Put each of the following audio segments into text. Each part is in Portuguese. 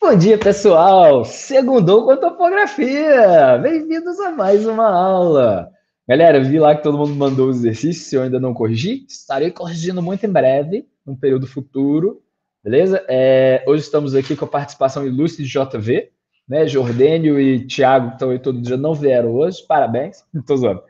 Bom dia, pessoal! Segundou com topografia! Bem-vindos a mais uma aula! Galera, vi lá que todo mundo mandou os exercícios, se eu ainda não corrigi, estarei corrigindo muito em breve, num período futuro, beleza? Hoje estamos aqui com a participação ilustre de JV, né? Jordênio e Thiago, que estão aí todo dia, não vieram hoje, parabéns, tô zoando.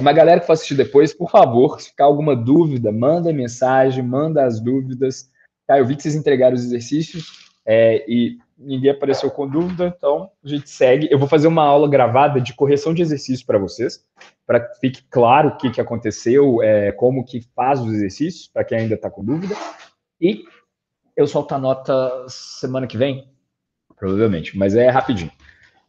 Uma galera que for assistir depois, por favor, se ficar alguma dúvida, manda mensagem, manda as dúvidas. Tá, eu vi que vocês entregaram os exercícios, e ninguém apareceu com dúvida, então a gente segue. Eu vou fazer uma aula gravada de correção de exercícios para vocês, para que fique claro o que aconteceu, como que faz os exercícios, para quem ainda está com dúvida. E eu solto a nota semana que vem, provavelmente, mas é rapidinho,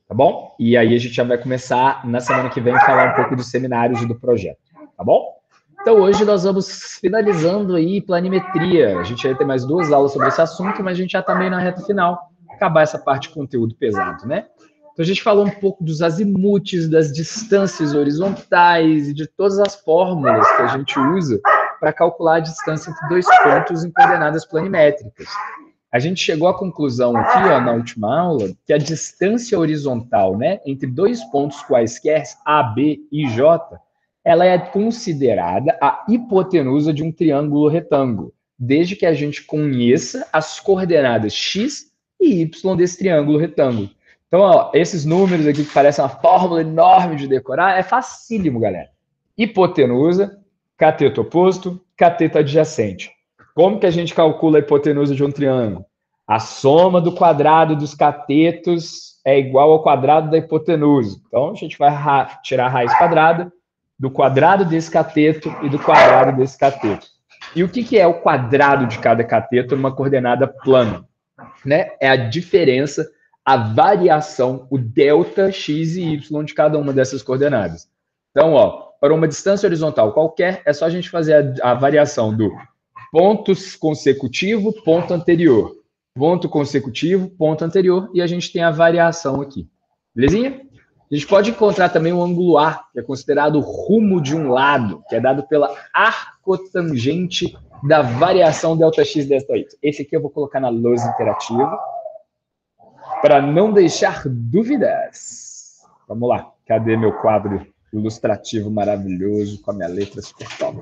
tá bom? E aí a gente já vai começar na semana que vem a falar um pouco dos seminários e do projeto, tá bom? Então, hoje nós vamos finalizando aí planimetria. A gente vai ter mais 2 aulas sobre esse assunto, mas a gente já está meio na reta final. Acabar essa parte de conteúdo pesado, né? Então, a gente falou um pouco dos azimutes, das distâncias horizontais e de todas as fórmulas que a gente usa para calcular a distância entre 2 pontos em coordenadas planimétricas. A gente chegou à conclusão aqui, ó, na última aula, que a distância horizontal, né, entre 2 pontos quaisquer, A, B e J, ela é considerada a hipotenusa de um triângulo retângulo, desde que a gente conheça as coordenadas x e y desse triângulo retângulo. Então, ó, esses números aqui que parecem uma fórmula enorme de decorar, é facílimo, galera. Hipotenusa, cateto oposto, cateto adjacente. Como que a gente calcula a hipotenusa de um triângulo? A soma do quadrado dos catetos é igual ao quadrado da hipotenusa. Então, a gente vai tirar a raiz quadrada do quadrado desse cateto e do quadrado desse cateto. E o que é o quadrado de cada cateto numa coordenada plana? Né? É a diferença, a variação, o delta x e y de cada uma dessas coordenadas. Então, ó, para uma distância horizontal qualquer, é só a gente fazer a variação do ponto consecutivo, ponto anterior. Ponto consecutivo, ponto anterior, e a gente tem a variação aqui. Belezinha? A gente pode encontrar também o ângulo A, que é considerado o rumo de um lado, que é dado pela arcotangente da variação ΔX desta y. Esse aqui eu vou colocar na lousa interativa, para não deixar dúvidas. Vamos lá. Cadê meu quadro ilustrativo maravilhoso, com a minha letra super top?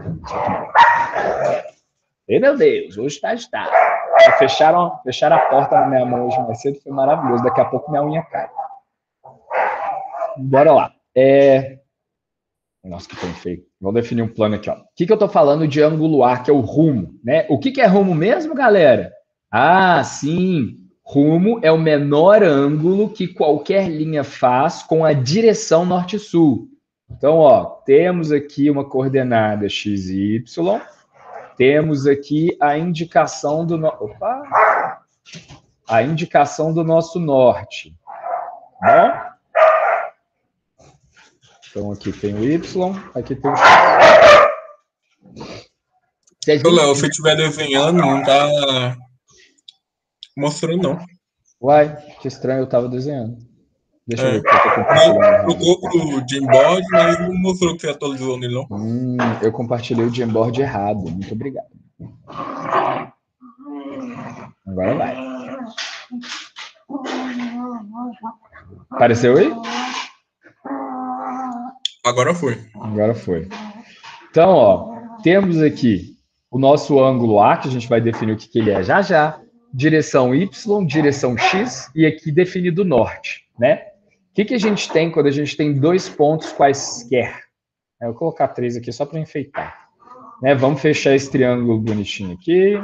Ei, meu Deus, hoje está. Fecharam a porta na minha mão hoje mais cedo, foi maravilhoso. Daqui a pouco minha unha cai. Bora lá. Nossa, que tão feio. Vamos definir um plano aqui, ó. O que eu estou falando de ângulo A, que é o rumo, né? O que é rumo mesmo, galera? Ah, sim. Rumo é o menor ângulo que qualquer linha faz com a direção norte-sul. Então, ó, temos aqui uma coordenada x e y. Temos aqui a indicação do a indicação do nosso norte. Bom? Então, aqui tem o Y, aqui tem o X. Léo, se eu estiver desenhando, não tá mostrando, não. Uai, que estranho, eu tava desenhando. Deixa eu ver o que eu tô compartilhando. Trocou pro Jamboard, mas não mostrou que você atualizou nele, não. Eu compartilhei o Jamboard errado. Muito obrigado. Agora vai. Apareceu aí? Agora foi. Agora foi. Então, ó, temos aqui o nosso ângulo A, que a gente vai definir o que ele é já já, direção Y, direção X, e aqui definido o norte, né? O que a gente tem quando a gente tem 2 pontos quaisquer? Eu vou colocar 3 aqui só para enfeitar. Né? Vamos fechar esse triângulo bonitinho aqui.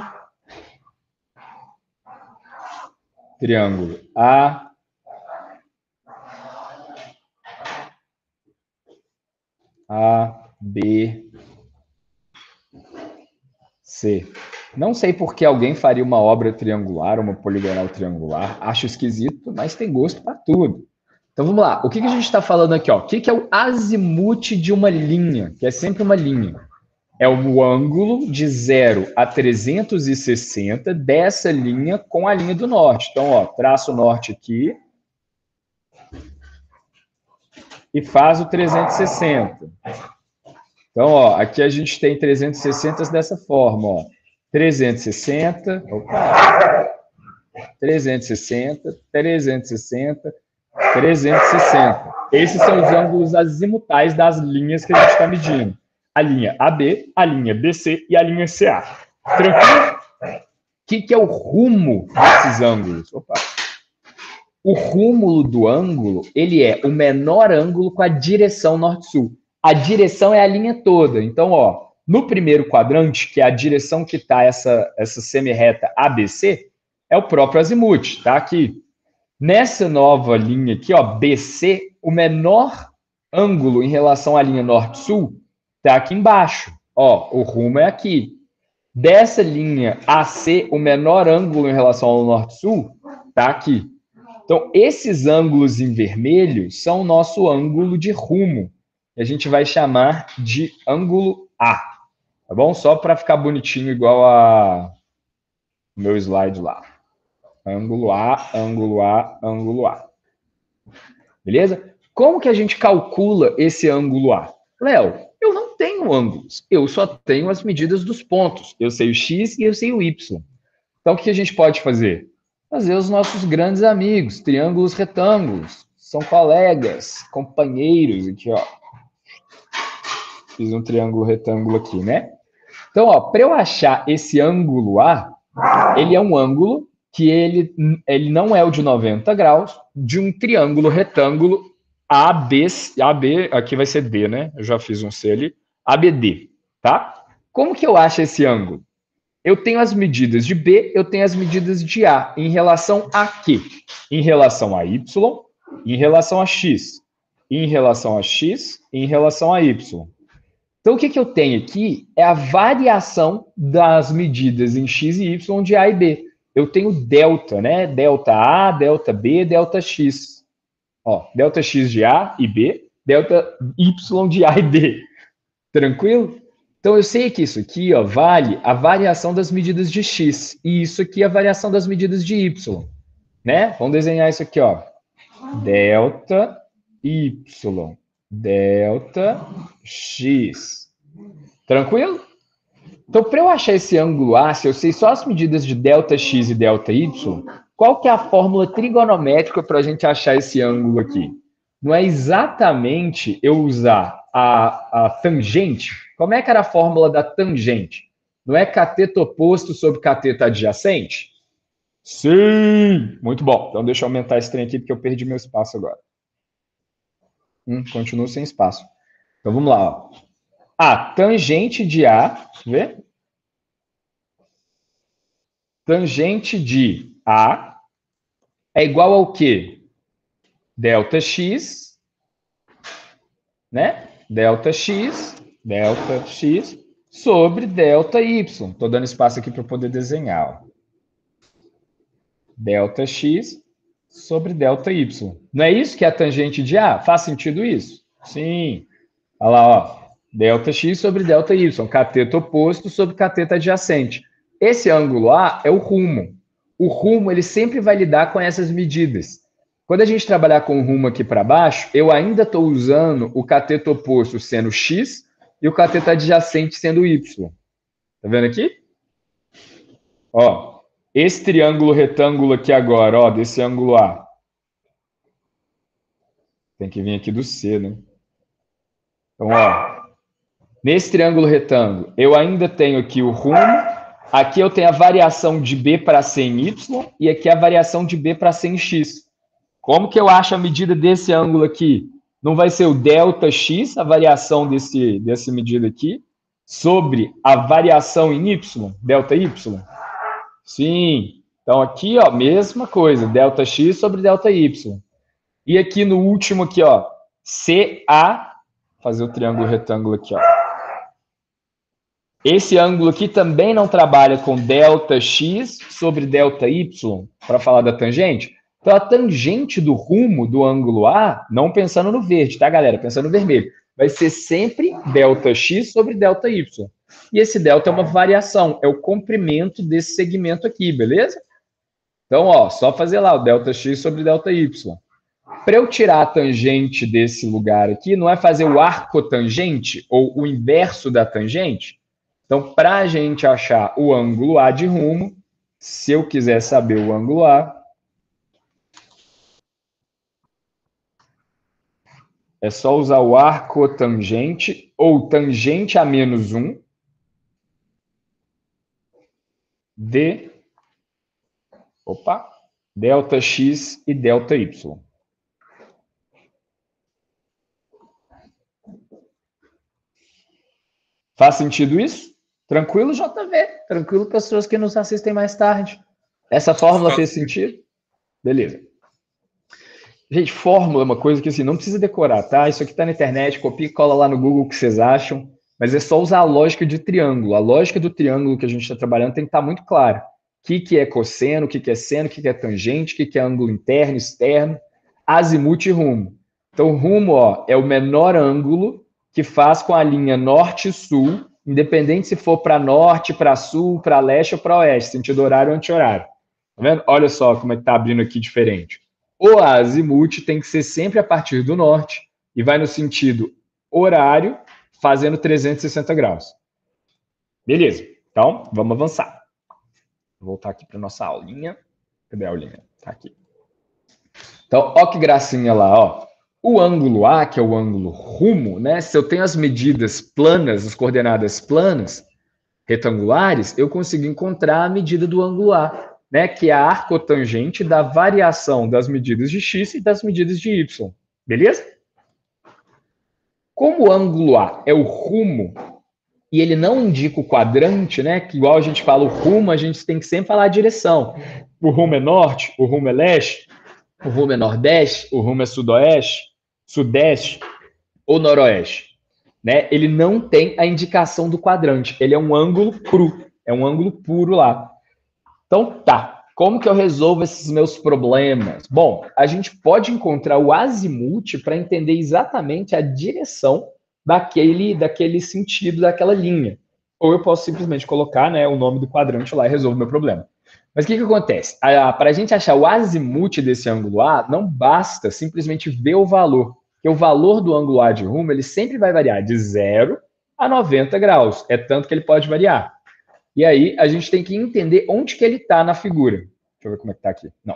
Triângulo A, B, C. Não sei por que alguém faria uma obra triangular, uma poligonal triangular. Acho esquisito, mas tem gosto para tudo. Então vamos lá. O que a gente está falando aqui? Ó? O que é o azimute de uma linha? Que é sempre uma linha. É o ângulo de 0 a 360 dessa linha com a linha do norte. Então, ó, traço o norte aqui e faz o 360. Então, ó, aqui a gente tem 360 dessa forma, ó. 360, opa, 360, 360, 360. Esses são os ângulos azimutais das linhas que a gente está medindo. A linha AB, a linha BC e a linha CA. Tranquilo? O que é o rumo desses ângulos? Opa. O rumo do ângulo, ele é o menor ângulo com a direção norte-sul. A direção é a linha toda. Então, ó, no primeiro quadrante, que é a direção que está essa semi-reta ABC, é o próprio azimuth, tá aqui. Nessa nova linha aqui, ó, BC, o menor ângulo em relação à linha norte-sul está aqui embaixo. Ó, o rumo é aqui. Dessa linha AC, o menor ângulo em relação ao norte-sul está aqui. Então, esses ângulos em vermelho são o nosso ângulo de rumo. Que a gente vai chamar de ângulo A. Tá bom? Só para ficar bonitinho, igual a o meu slide lá. Ângulo A, ângulo A, ângulo A. Beleza? Como que a gente calcula esse ângulo A? Léo, eu não tenho ângulos. Eu só tenho as medidas dos pontos. Eu sei o X e eu sei o Y. Então, o que a gente pode fazer? Fazer os nossos grandes amigos, triângulos retângulos. São colegas, companheiros. Aqui, ó. Fiz um triângulo retângulo aqui, né? Então, ó, para eu achar esse ângulo A, ele é um ângulo que ele não é o de 90 graus, de um triângulo retângulo AB, aqui vai ser D, né? Eu já fiz um C ali. ABD, tá? Como que eu acho esse ângulo? Eu tenho as medidas de B, eu tenho as medidas de A. Em relação a quê? Em relação a Y, em relação a X. Em relação a X, em relação a Y. Então, o que eu tenho aqui é a variação das medidas em X e Y de A e B. Eu tenho delta, né? Delta A, delta B, delta X. Ó, delta X de A e B, delta Y de A e B. Tranquilo? Então, eu sei que isso aqui, ó, vale a variação das medidas de X. E isso aqui é a variação das medidas de Y. Né? Vamos desenhar isso aqui, ó. Delta Y. Delta X. Tranquilo? Então, para eu achar esse ângulo A, se eu sei só as medidas de delta X e delta Y, qual que é a fórmula trigonométrica para a gente achar esse ângulo aqui? Não é exatamente eu usar a tangente. Como é que era a fórmula da tangente? Não é cateto oposto sobre cateto adjacente? Sim! Muito bom. Então, deixa eu aumentar esse trem aqui, porque eu perdi meu espaço agora. Continuo sem espaço. Então, vamos lá. Ó. A tangente de A, deixa eu ver. Tangente de A é igual ao quê? Delta X, né? Delta X sobre delta Y. Estou dando espaço aqui para poder desenhar. Ó. Delta X sobre delta Y. Não é isso que é a tangente de A? Faz sentido isso? Sim. Olha lá, ó. Delta X sobre delta Y. Cateto oposto sobre cateto adjacente. Esse ângulo A é o rumo. O rumo, ele sempre vai lidar com essas medidas. Quando a gente trabalhar com o rumo aqui para baixo, eu ainda estou usando o cateto oposto sendo X e o cateto adjacente sendo Y. Tá vendo aqui? Ó, esse triângulo retângulo aqui agora, ó, desse ângulo A. Tem que vir aqui do C, né? Então, ó, nesse triângulo retângulo, eu ainda tenho aqui o rumo. Aqui eu tenho a variação de B para C em Y e aqui a variação de B para C em X. Como que eu acho a medida desse ângulo aqui? Não vai ser o delta X, a variação dessa medida aqui, sobre a variação em Y, delta Y? Sim. Então, aqui, ó, mesma coisa, delta X sobre delta Y. E aqui no último aqui, ó, CA, fazer o triângulo retângulo aqui, ó. Esse ângulo aqui também não trabalha com delta X sobre delta Y, para falar da tangente. Então, a tangente do rumo do ângulo A, não pensando no verde, tá, galera? Pensando no vermelho. Vai ser sempre delta X sobre delta Y. E esse delta é uma variação, é o comprimento desse segmento aqui, beleza? Então, ó, só fazer lá o delta X sobre delta Y. Para eu tirar a tangente desse lugar aqui, não é fazer o arco tangente ou o inverso da tangente? Então, para a gente achar o ângulo A de rumo, Se eu quiser saber o ângulo A, é só usar o arco tangente ou tangente a menos 1 de delta x e delta y. Faz sentido isso? Tranquilo, JV? Tranquilo, pessoas que nos assistem mais tarde? Essa fórmula fez sentido? Beleza. Gente, fórmula é uma coisa que assim, não precisa decorar, tá? Isso aqui tá na internet, copia e cola lá no Google o que vocês acham, mas é só usar a lógica de triângulo. A lógica do triângulo que a gente está trabalhando tem que estar muito clara. O que é cosseno, o que é seno, o que é tangente, o que é ângulo interno, externo, azimuth e rumo. Então, o rumo é o menor ângulo que faz com a linha norte e sul, independente se for para norte, para sul, para leste ou para oeste, sentido horário ou anti-horário. Tá vendo? Olha só como é que tá abrindo aqui diferente. O azimuth tem que ser sempre a partir do norte e vai no sentido horário, fazendo 360 graus. Beleza. Então, vamos avançar. Vou voltar aqui para nossa aulinha. Cadê a aulinha? Tá aqui. Então, ó que gracinha lá, ó. O ângulo A, que é o ângulo rumo, né? Se eu tenho as medidas planas, as coordenadas planas, retangulares, eu consigo encontrar a medida do ângulo A, né? Que é a arcotangente da variação das medidas de x e das medidas de y. Beleza? Como o ângulo A é o rumo e ele não indica o quadrante, né? Que igual a gente fala o rumo, a gente tem que sempre falar a direção. O rumo é norte, o rumo é leste, o rumo é nordeste, o rumo é sudoeste, sudeste ou noroeste, né? Ele não tem a indicação do quadrante, ele é um ângulo cru, é um ângulo puro lá. Então tá, como que eu resolvo esses meus problemas? Bom, a gente pode encontrar o azimuth para entender exatamente a direção daquele sentido, daquela linha. Ou eu posso simplesmente colocar, né, o nome do quadrante lá e resolvo o meu problema. Mas o que acontece? Para a gente achar o azimuth desse ângulo A, não basta simplesmente ver o valor. Porque o valor do ângulo A de rumo, ele sempre vai variar de 0 a 90 graus. É tanto que ele pode variar. E aí, a gente tem que entender onde que ele está na figura. Deixa eu ver como é que está aqui. Não.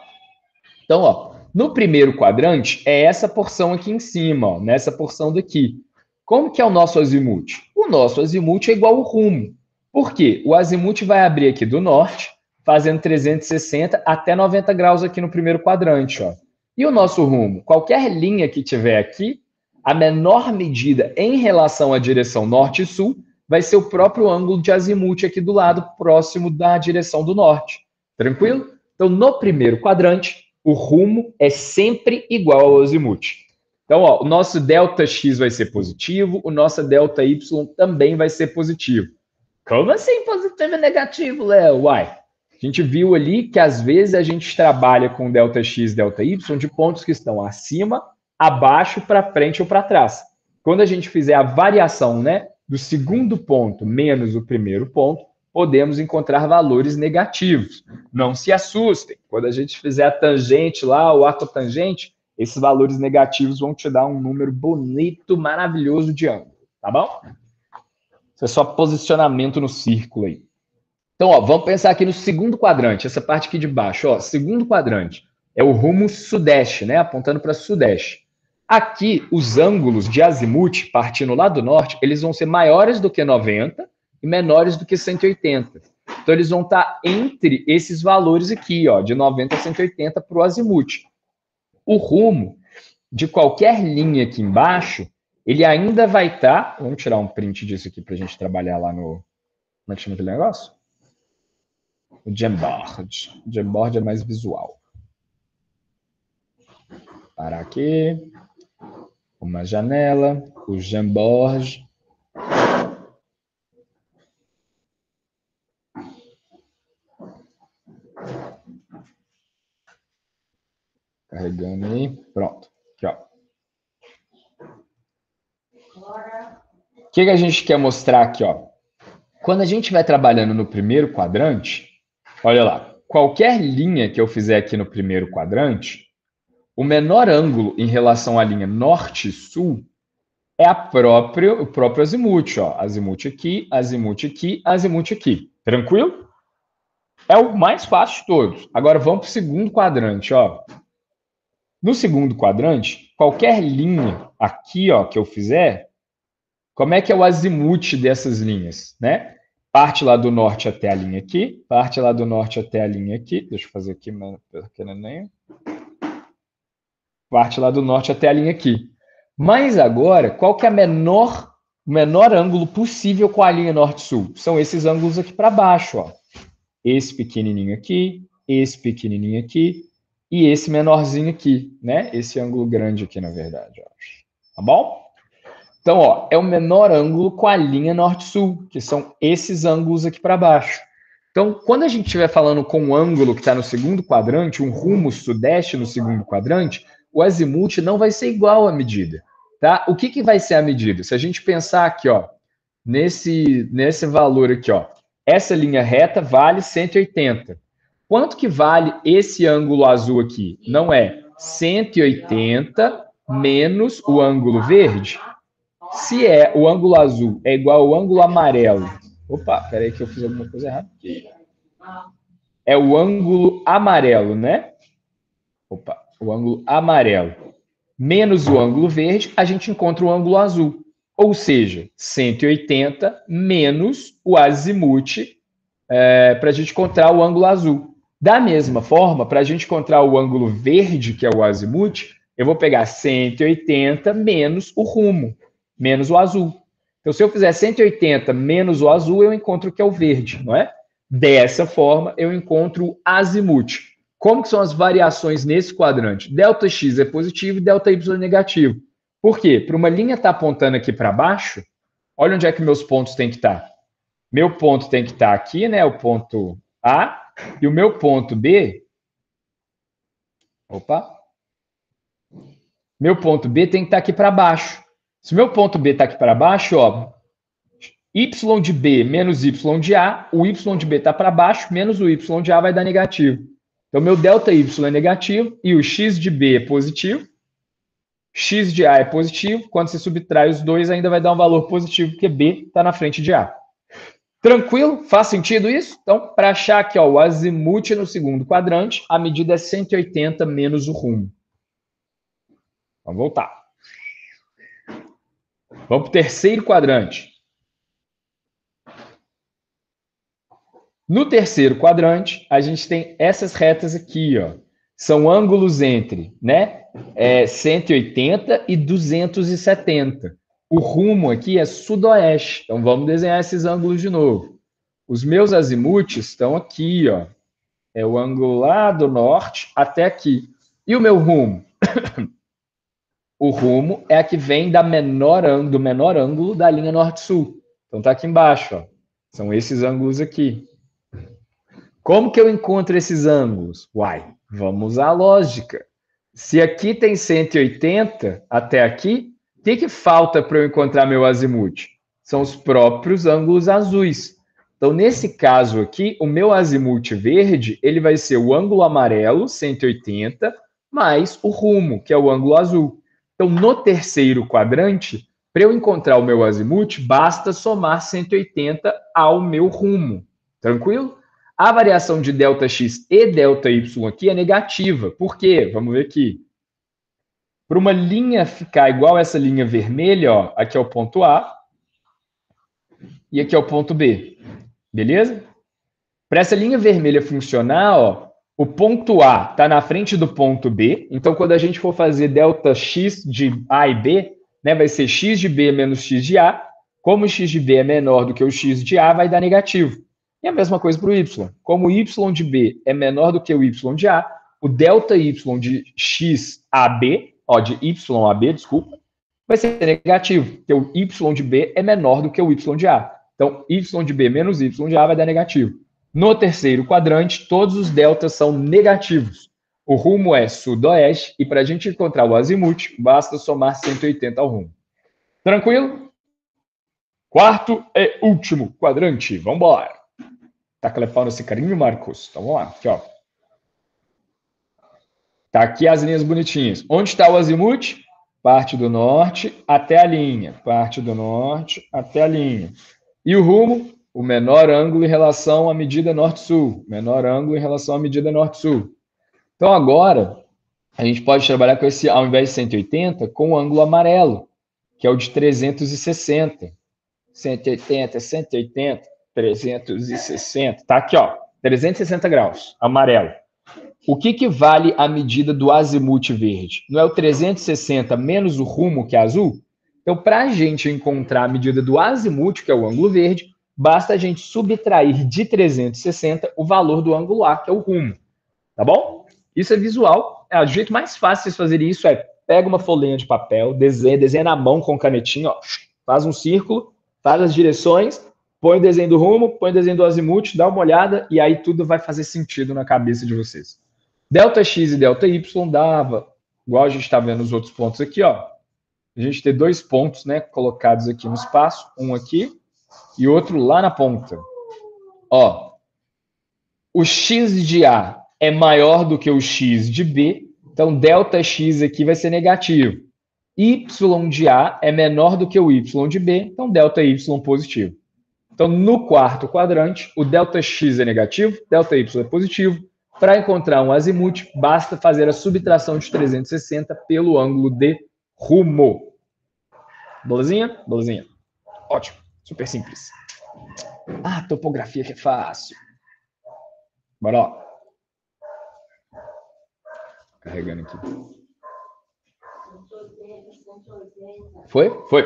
Então, ó, no primeiro quadrante, é essa porção aqui em cima, ó, nessa porção daqui. Como que é o nosso azimuth? O nosso azimuth é igual ao rumo. Por quê? O azimuth vai abrir aqui do norte, fazendo 360 até 90 graus aqui no primeiro quadrante, ó. E o nosso rumo? Qualquer linha que tiver aqui, a menor medida em relação à direção norte e sul vai ser o próprio ângulo de azimuth aqui do lado próximo da direção do norte. Tranquilo? Então, no primeiro quadrante, o rumo é sempre igual ao azimuth. Então, ó, o nosso ΔX vai ser positivo, o nosso ΔY também vai ser positivo. Como assim positivo e negativo, Léo? Uai, a gente viu ali que às vezes a gente trabalha com ΔX e ΔY de pontos que estão acima, abaixo, para frente ou para trás. Quando a gente fizer a variação, né, do segundo ponto menos o primeiro ponto, podemos encontrar valores negativos. Não se assustem. Quando a gente fizer a tangente lá, o arcotangente, esses valores negativos vão te dar um número bonito, maravilhoso de ângulo, tá bom? Isso é só posicionamento no círculo aí. Então, ó, vamos pensar aqui no segundo quadrante, essa parte aqui de baixo, ó, segundo quadrante é o rumo sudeste, né, apontando para sudeste. Aqui, os ângulos de azimuth, partindo lá do norte, eles vão ser maiores do que 90 e menores do que 180. Então, eles vão estar entre esses valores aqui, ó, de 90 a 180 para o azimuth. O rumo de qualquer linha aqui embaixo, ele ainda vai estar... Vamos tirar um print disso aqui para a gente trabalhar lá no... Como é que chama aquele negócio? O Jamboard. O Jamboard é mais visual. Parar aqui. Uma janela. O Jamboard. Carregando aí. Pronto. Aqui, ó. O que a gente quer mostrar aqui, ó? Quando a gente vai trabalhando no primeiro quadrante, olha lá, qualquer linha que eu fizer aqui no primeiro quadrante, o menor ângulo em relação à linha norte-sul é o próprio azimuth, ó. Azimuth aqui, azimuth aqui, azimuth aqui. Tranquilo? É o mais fácil de todos. Agora vamos para o segundo quadrante, ó. No segundo quadrante, qualquer linha aqui, ó, que eu fizer, como é que é o azimuth dessas linhas, né? Parte lá do norte até a linha aqui, parte lá do norte até a linha aqui. Deixa eu fazer aqui, pequenininho. Parte lá do norte até a linha aqui. Mas agora, qual que é o menor ângulo possível com a linha norte-sul? São esses ângulos aqui para baixo, ó. Esse pequenininho aqui, esse pequenininho aqui e esse menorzinho aqui, né? Esse ângulo grande aqui, na verdade, ó. Tá bom? Então, ó, é o menor ângulo com a linha norte-sul, que são esses ângulos aqui para baixo. Então, quando a gente estiver falando com um ângulo que está no segundo quadrante, um rumo sudeste no segundo quadrante, o azimuth não vai ser igual à medida, tá? O que, que vai ser a medida? Se a gente pensar aqui, ó, nesse valor aqui, ó, essa linha reta vale 180. Quanto que vale esse ângulo azul aqui? Não é 180 menos o ângulo verde? Se é o ângulo azul é igual ao ângulo amarelo. Opa, peraí que eu fiz alguma coisa errada. É o ângulo amarelo, né? Opa, o ângulo amarelo. Menos o ângulo verde, a gente encontra o ângulo azul. Ou seja, 180 menos o azimuth para a gente encontrar o ângulo azul. Da mesma forma, para a gente encontrar o ângulo verde, que é o azimuth, eu vou pegar 180 menos o rumo, menos o azul. Então, se eu fizer 180 menos o azul, eu encontro o que é o verde, não é? Dessa forma, eu encontro o azimuth. Como que são as variações nesse quadrante? Delta x é positivo e delta y é negativo. Por quê? Para uma linha estar apontando aqui para baixo, olha onde é que meus pontos têm que estar. Meu ponto tem que estar aqui, né? O ponto A. E o meu ponto B. Opa! Meu ponto B tem que estar aqui para baixo. Se o meu ponto B está aqui para baixo, ó, y de B menos y de A, o y de B está para baixo, menos o y de A vai dar negativo. Então, meu delta y é negativo e o x de B é positivo. X de A é positivo. Quando você subtrai os dois, ainda vai dar um valor positivo, porque B está na frente de A. Tranquilo? Faz sentido isso? Então, para achar aqui ó, o azimuth no segundo quadrante, a medida é 180 menos o rumo. Vamos voltar. Vamos para o terceiro quadrante. No terceiro quadrante, a gente tem essas retas aqui, ó. São ângulos entre, né, 180 e 270. O rumo aqui é sudoeste. Então, vamos desenhar esses ângulos de novo. Os meus azimuths estão aqui, ó. É o ângulo lá do norte até aqui. E o meu rumo? O rumo é a que vem do menor ângulo da linha norte-sul. Então, tá aqui embaixo, ó. São esses ângulos aqui. Como que eu encontro esses ângulos? Uai, vamos usar a lógica. Se aqui tem 180 até aqui, o que falta para eu encontrar meu azimuth? São os próprios ângulos azuis. Então, nesse caso aqui, o meu azimuth verde, ele vai ser o ângulo amarelo, 180, mais o rumo, que é o ângulo azul. Então, no terceiro quadrante, para eu encontrar o meu azimuth, basta somar 180 ao meu rumo. Tranquilo? A variação de ΔX e ΔY aqui é negativa. Por quê? Vamos ver aqui. Para uma linha ficar igual a essa linha vermelha, ó, aqui é o ponto A e aqui é o ponto B. Beleza? Para essa linha vermelha funcionar, ó, o ponto A está na frente do ponto B. Então, quando a gente for fazer ΔX de A e B, né, vai ser x de B menos x de A. Como o x de B é menor do que o x de A, vai dar negativo. E a mesma coisa para o y. Como o y de B é menor do que o y de A, o ΔY de x a B, ó, de y a B, desculpa, vai ser negativo, porque o y de B é menor do que o y de A. Então, y de B menos y de A vai dar negativo. No terceiro quadrante, todos os deltas são negativos. O rumo é sudoeste e para a gente encontrar o azimuth, basta somar 180 ao rumo. Tranquilo? Quarto e último quadrante. Vamos embora. Tá clepando esse carinho, Marcos? Então vamos lá. Aqui, ó. Tá aqui as linhas bonitinhas. Onde está o azimuth? Parte do norte até a linha. Parte do norte até a linha. E o rumo? o menor ângulo em relação à medida norte-sul. Menor ângulo em relação à medida norte-sul. Então, agora, a gente pode trabalhar com esse, ao invés de 180, com o ângulo amarelo, que é o de 360. 180, 180, 360. Tá aqui, ó. 360 graus, amarelo. O que vale a medida do azimuth verde? Não é o 360 menos o rumo, que é azul? Então, para a gente encontrar a medida do azimuth, que é o ângulo verde, basta a gente subtrair de 360 o valor do ângulo A, que é o rumo. Tá bom? Isso é visual. O jeito mais fácil de fazer isso é pega uma folhinha de papel, desenha na mão com canetinha, ó, faz um círculo, faz as direções, põe o desenho do rumo, põe o desenho do azimuth, dá uma olhada e aí tudo vai fazer sentido na cabeça de vocês. Delta X e delta Y dava, igual a gente está vendo os outros pontos aqui, ó. A gente tem dois pontos, né, colocados aqui no espaço, um aqui e outro lá na ponta. Ó, o X de A é maior do que o X de B, então delta X aqui vai ser negativo. Y de A é menor do que o Y de B, então delta Y positivo. Então, no quarto quadrante, o delta X é negativo, delta Y é positivo. Para encontrar um azimuth, basta fazer a subtração de 360 pelo ângulo de rumo. Belezinha? Belezinha. Ótimo. Super simples. Ah, topografia que é fácil. Bora lá. Carregando aqui. Foi? Foi.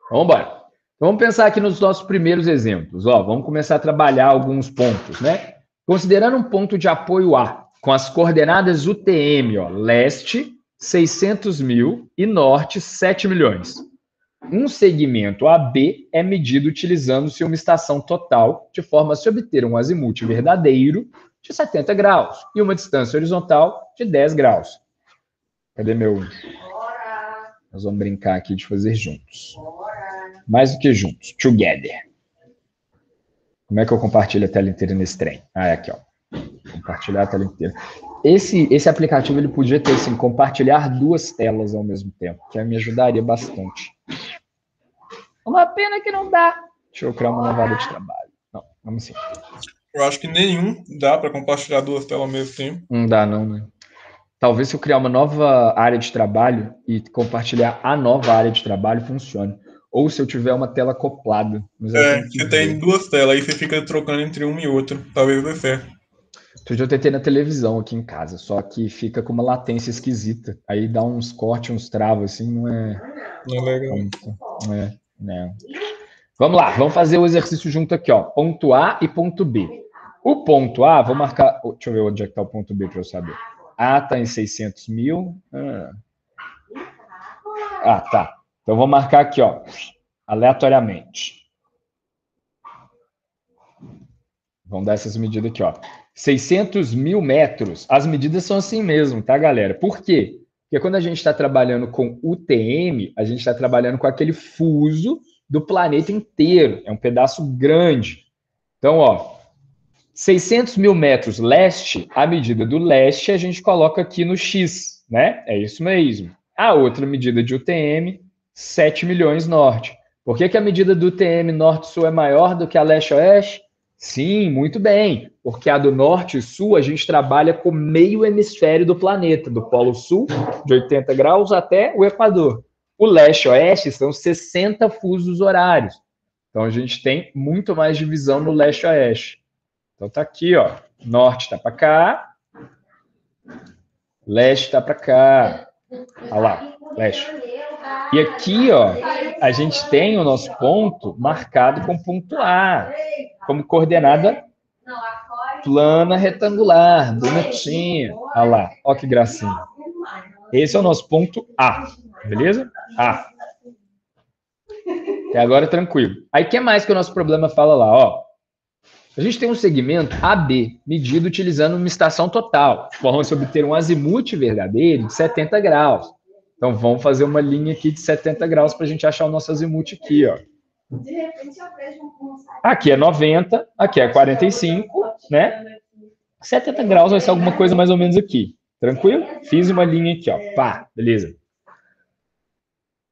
Vamos embora. Então, vamos pensar aqui nos nossos primeiros exemplos. Ó, vamos começar a trabalhar alguns pontos, né? Considerando um ponto de apoio A, com as coordenadas UTM, ó, leste, 600 mil e norte, 7 milhões. Um segmento AB é medido utilizando-se uma estação total, de forma a se obter um azimuth verdadeiro de 70 graus e uma distância horizontal de 10 graus. Cadê meu... Nós vamos brincar aqui de fazer juntos. Mais do que juntos. Together. Como é que eu compartilho a tela inteira nesse trem? Ah, é aqui, ó. Compartilhar a tela inteira. Esse aplicativo, ele podia ter, assim, compartilhar duas telas ao mesmo tempo, que me ajudaria bastante. Uma pena que não dá. Deixa eu criar uma nova área de trabalho. Não, vamos sim. Eu acho que nenhum dá para compartilhar duas telas ao mesmo tempo. Não dá, não, né? Talvez se eu criar uma nova área de trabalho e compartilhar a nova área de trabalho, funcione. Ou se eu tiver uma tela acoplada. Você tem duas telas, aí você fica trocando entre uma e outra. Talvez dê certo. Eu tentei na televisão aqui em casa, só que fica com uma latência esquisita. Aí dá uns cortes, uns travos, assim, não é... Não é legal. Não é, não. Vamos lá, vamos fazer o exercício junto aqui, ó. Ponto A e ponto B. O ponto A, vou marcar... Deixa eu ver onde é que está o ponto B para eu saber. A está em 600 mil. Ah, tá. Então, vou marcar aqui, ó, aleatoriamente. Vamos dar essas medidas aqui, ó. 600 mil metros. As medidas são assim mesmo, tá, galera? Por quê? Porque quando a gente está trabalhando com UTM, a gente está trabalhando com aquele fuso do planeta inteiro. É um pedaço grande. Então, ó, 600 mil metros leste, a medida do leste a gente coloca aqui no X, né? É isso mesmo. A outra medida de UTM, 7 milhões norte. Por que a medida do UTM norte-sul é maior do que a leste-oeste? Sim, muito bem. Porque a do norte e sul a gente trabalha com meio hemisfério do planeta, do polo sul, de 80 graus, até o Equador. O leste-oeste são 60 fusos horários. Então a gente tem muito mais divisão no leste-oeste. Então tá aqui, ó. Norte tá para cá. Leste tá para cá. Olha lá, leste. E aqui, ó, a gente tem o nosso ponto marcado com ponto A, como coordenada plana retangular, bonitinha. Olha lá, ó que gracinha. Esse é o nosso ponto A, beleza? A. Até agora tranquilo. Aí o que mais que o nosso problema fala lá, ó? A gente tem um segmento AB, medido utilizando uma estação total, de forma a se obter um azimuth verdadeiro de 70 graus. Então, vamos fazer uma linha aqui de 70 graus para a gente achar o nosso azimuth aqui, ó. Aqui é 90, aqui é 45, né? 70 graus vai ser alguma coisa mais ou menos aqui. Tranquilo? Fiz uma linha aqui, ó. Pá, beleza.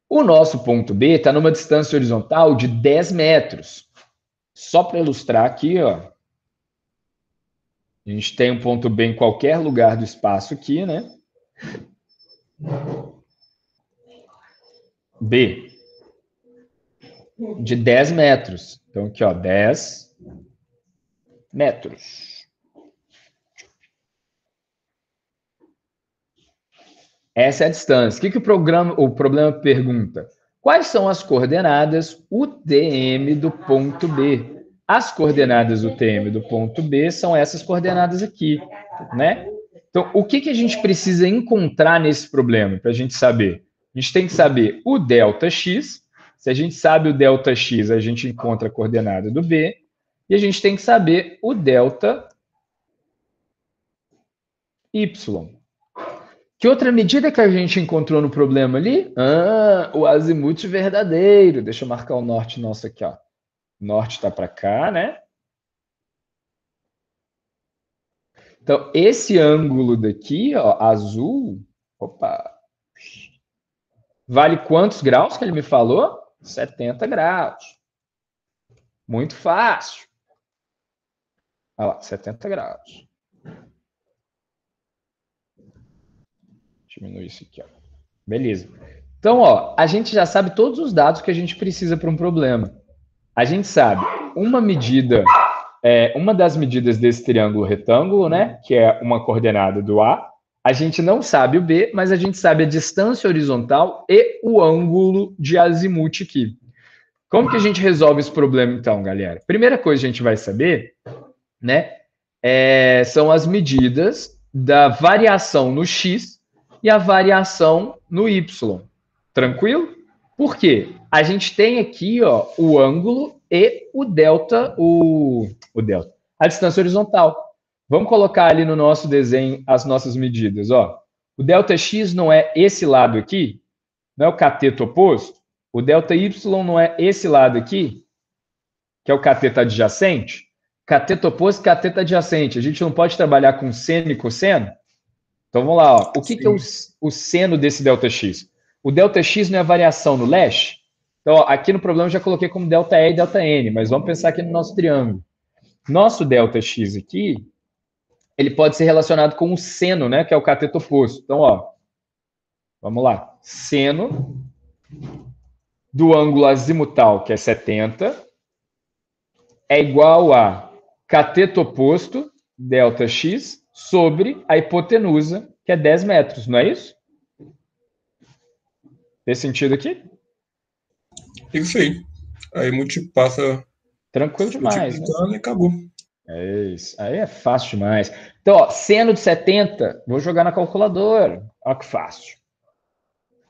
O nosso ponto B está numa distância horizontal de 10 metros. Só para ilustrar aqui, ó. A gente tem um ponto B em qualquer lugar do espaço aqui, né? B. De 10 metros. Então, aqui, ó, 10 metros. Essa é a distância. O que o problema pergunta? Quais são as coordenadas UTM do ponto B? As coordenadas UTM do ponto B são essas coordenadas aqui, né? Então, o que a gente precisa encontrar nesse problema para a gente saber? A gente tem que saber o delta x. Se a gente sabe o delta x, a gente encontra a coordenada do B. E a gente tem que saber o delta y. Que outra medida que a gente encontrou no problema ali? O azimuth verdadeiro. Deixa eu marcar o norte nosso aqui, ó. O norte está para cá, né? Então, esse ângulo daqui, ó, azul, opa, vale quantos graus que ele me falou? 70 graus. Muito fácil. Olha lá, 70 graus. Diminui isso aqui, ó. Beleza. Então, ó, a gente já sabe todos os dados que a gente precisa para um problema. A gente sabe uma medida, uma das medidas desse triângulo retângulo, né, que é uma coordenada do A. A gente não sabe o B, mas a gente sabe a distância horizontal e o ângulo de azimuth aqui. Como que a gente resolve esse problema, então, galera? Primeira coisa que a gente vai saber, né, são as medidas da variação no X e a variação no Y. Tranquilo? Por quê? A gente tem aqui, ó, o ângulo e o delta, a distância horizontal. Vamos colocar ali no nosso desenho as nossas medidas, ó. O delta x não é esse lado aqui? Não é o cateto oposto? O delta y não é esse lado aqui? Que é o cateto adjacente? Cateto oposto e cateto adjacente. A gente não pode trabalhar com seno e cosseno? Então, vamos lá, ó. O que é o seno desse delta x? O delta x não é a variação no leste? Então, ó, aqui no problema eu já coloquei como delta E e delta N, mas vamos pensar aqui no nosso triângulo. Nosso delta x aqui, ele pode ser relacionado com o seno, né, que é o cateto oposto. Então, ó, vamos lá. Seno do ângulo azimutal, que é 70, é igual a cateto oposto, delta x, sobre a hipotenusa, que é 10 metros, não é isso? Fez sentido aqui? Isso aí. Aí passa tranquilo demais, né? E acabou. É isso. Aí é fácil demais. Então, ó, seno de 70, vou jogar na calculadora. Olha que fácil.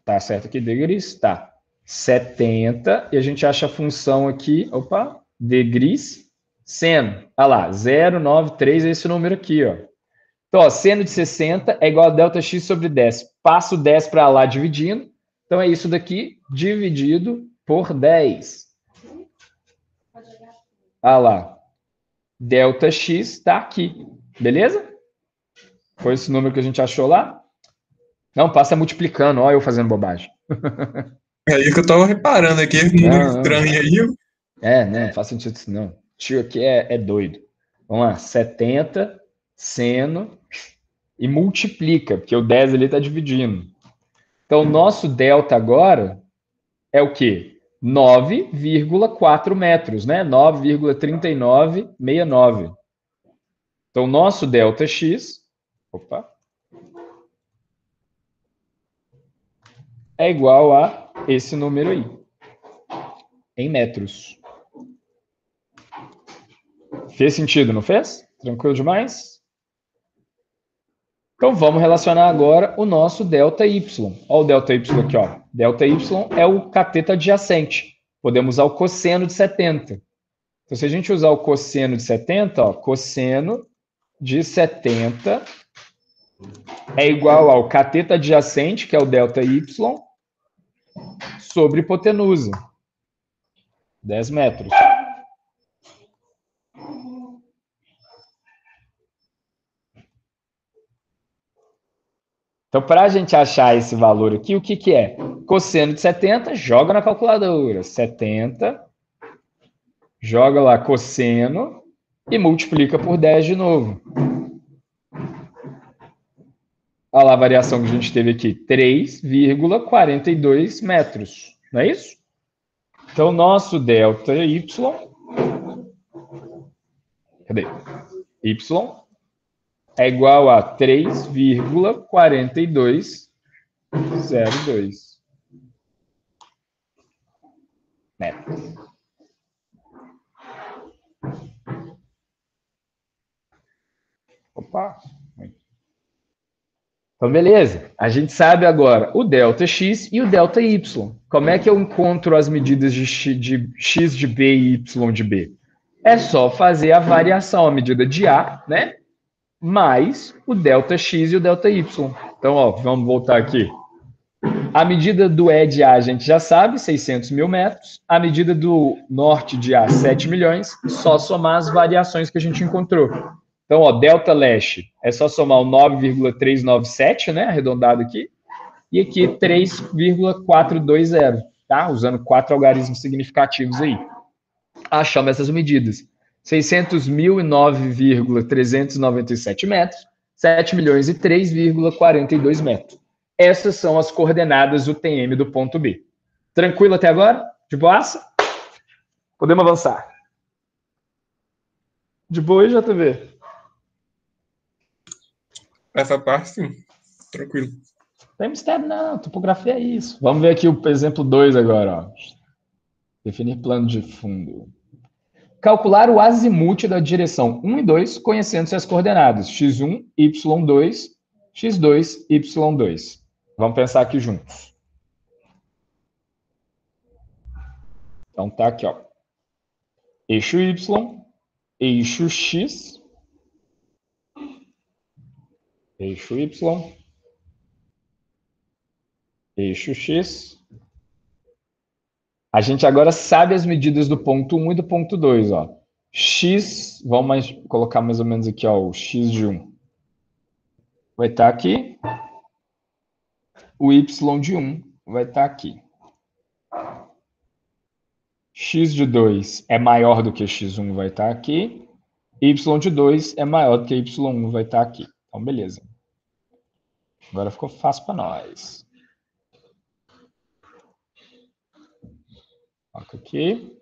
Tá certo aqui, degrees? Tá. 70, e a gente acha a função aqui, opa, degrees, seno. Olha lá, 0,93 é esse número aqui, ó. Então, ó, seno de 60 é igual a delta x sobre 10. Passo 10 para lá dividindo. Então, é isso daqui dividido por 10. Olha lá. Delta x está aqui. Beleza? Foi esse número que a gente achou lá? Não, passa multiplicando. Olha eu fazendo bobagem. É aí que eu tava reparando aqui. Número estranho aí. Não faz sentido isso não. Tio aqui é doido. Vamos lá. 70, seno, e multiplica, porque o 10 ali está dividindo. Então, nosso delta agora é o quê? 9,4 metros, né? 9,3969. Então, nosso delta x, é igual a esse número aí, em metros. Fez sentido, não fez? Tranquilo demais? Então, vamos relacionar agora o nosso delta y. Olha o delta y aqui, ó. Delta y é o cateto adjacente. Podemos usar o cosseno de 70. Então, se a gente usar o cosseno de 70, ó, cosseno de 70 é igual ao cateto adjacente, que é o delta y, sobre hipotenusa. 10 metros. Então, para a gente achar esse valor aqui, o que, que é? Cosseno de 70, joga na calculadora. 70, joga lá cosseno e multiplica por 10 de novo. Olha lá a variação que a gente teve aqui, 3,42 metros, não é isso? Então, nosso ΔY, cadê? Y é igual a 3,4202 metros. Opa! Então, beleza. A gente sabe agora o ΔX e o ΔY. Como é que eu encontro as medidas de X de B e Y de B? É só fazer a variação, a medida de A, né? Mais o ΔX e o ΔY. Então, ó, vamos voltar aqui. A medida do E de A a gente já sabe, 600 mil metros. A medida do norte de A, 7 milhões. Só somar as variações que a gente encontrou. Então, ó, delta leste é só somar o 9,397, né, arredondado aqui, e aqui 3,420, tá? Usando 4 algarismos significativos aí. Achamos essas medidas. 600.009,397 metros, 7 milhões e 3,42 metros. Essas são as coordenadas UTM do ponto B. Tranquilo até agora? De boaça? Podemos avançar. De boa, JV? Essa parte, sim. Tranquilo. Não tem mistério, não. Topografia é isso. Vamos ver aqui o exemplo 2 agora. Ó. Definir plano de fundo. Calcular o azimuth da direção 1 e 2, conhecendo-se as coordenadas x1, y2, x2, y2. Vamos pensar aqui juntos. Então tá aqui, ó. Eixo y, eixo x, eixo y, eixo x. A gente agora sabe as medidas do ponto 1 e do ponto 2, ó. X, vamos colocar mais ou menos aqui, ó, o x de 1. Vai estar aqui. O y de 1 vai estar aqui. X de 2 é maior do que x1, vai estar aqui. Y de 2 é maior do que y1, vai estar aqui. Então, beleza. Agora ficou fácil para nós. Coloca aqui.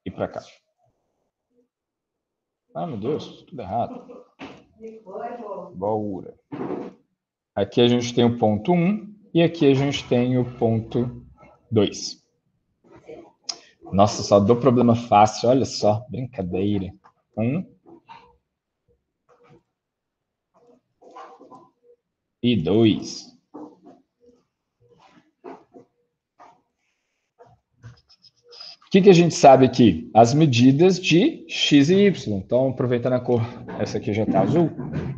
E para cá. Ah, meu Deus, tudo errado. Boura. Aqui a gente tem o ponto 1 e aqui a gente tem o ponto 2. Nossa, só dou problema fácil, olha só, brincadeira. 1 e 2. O que a gente sabe aqui? As medidas de x e y. Então, aproveitando a cor, essa aqui já está azul,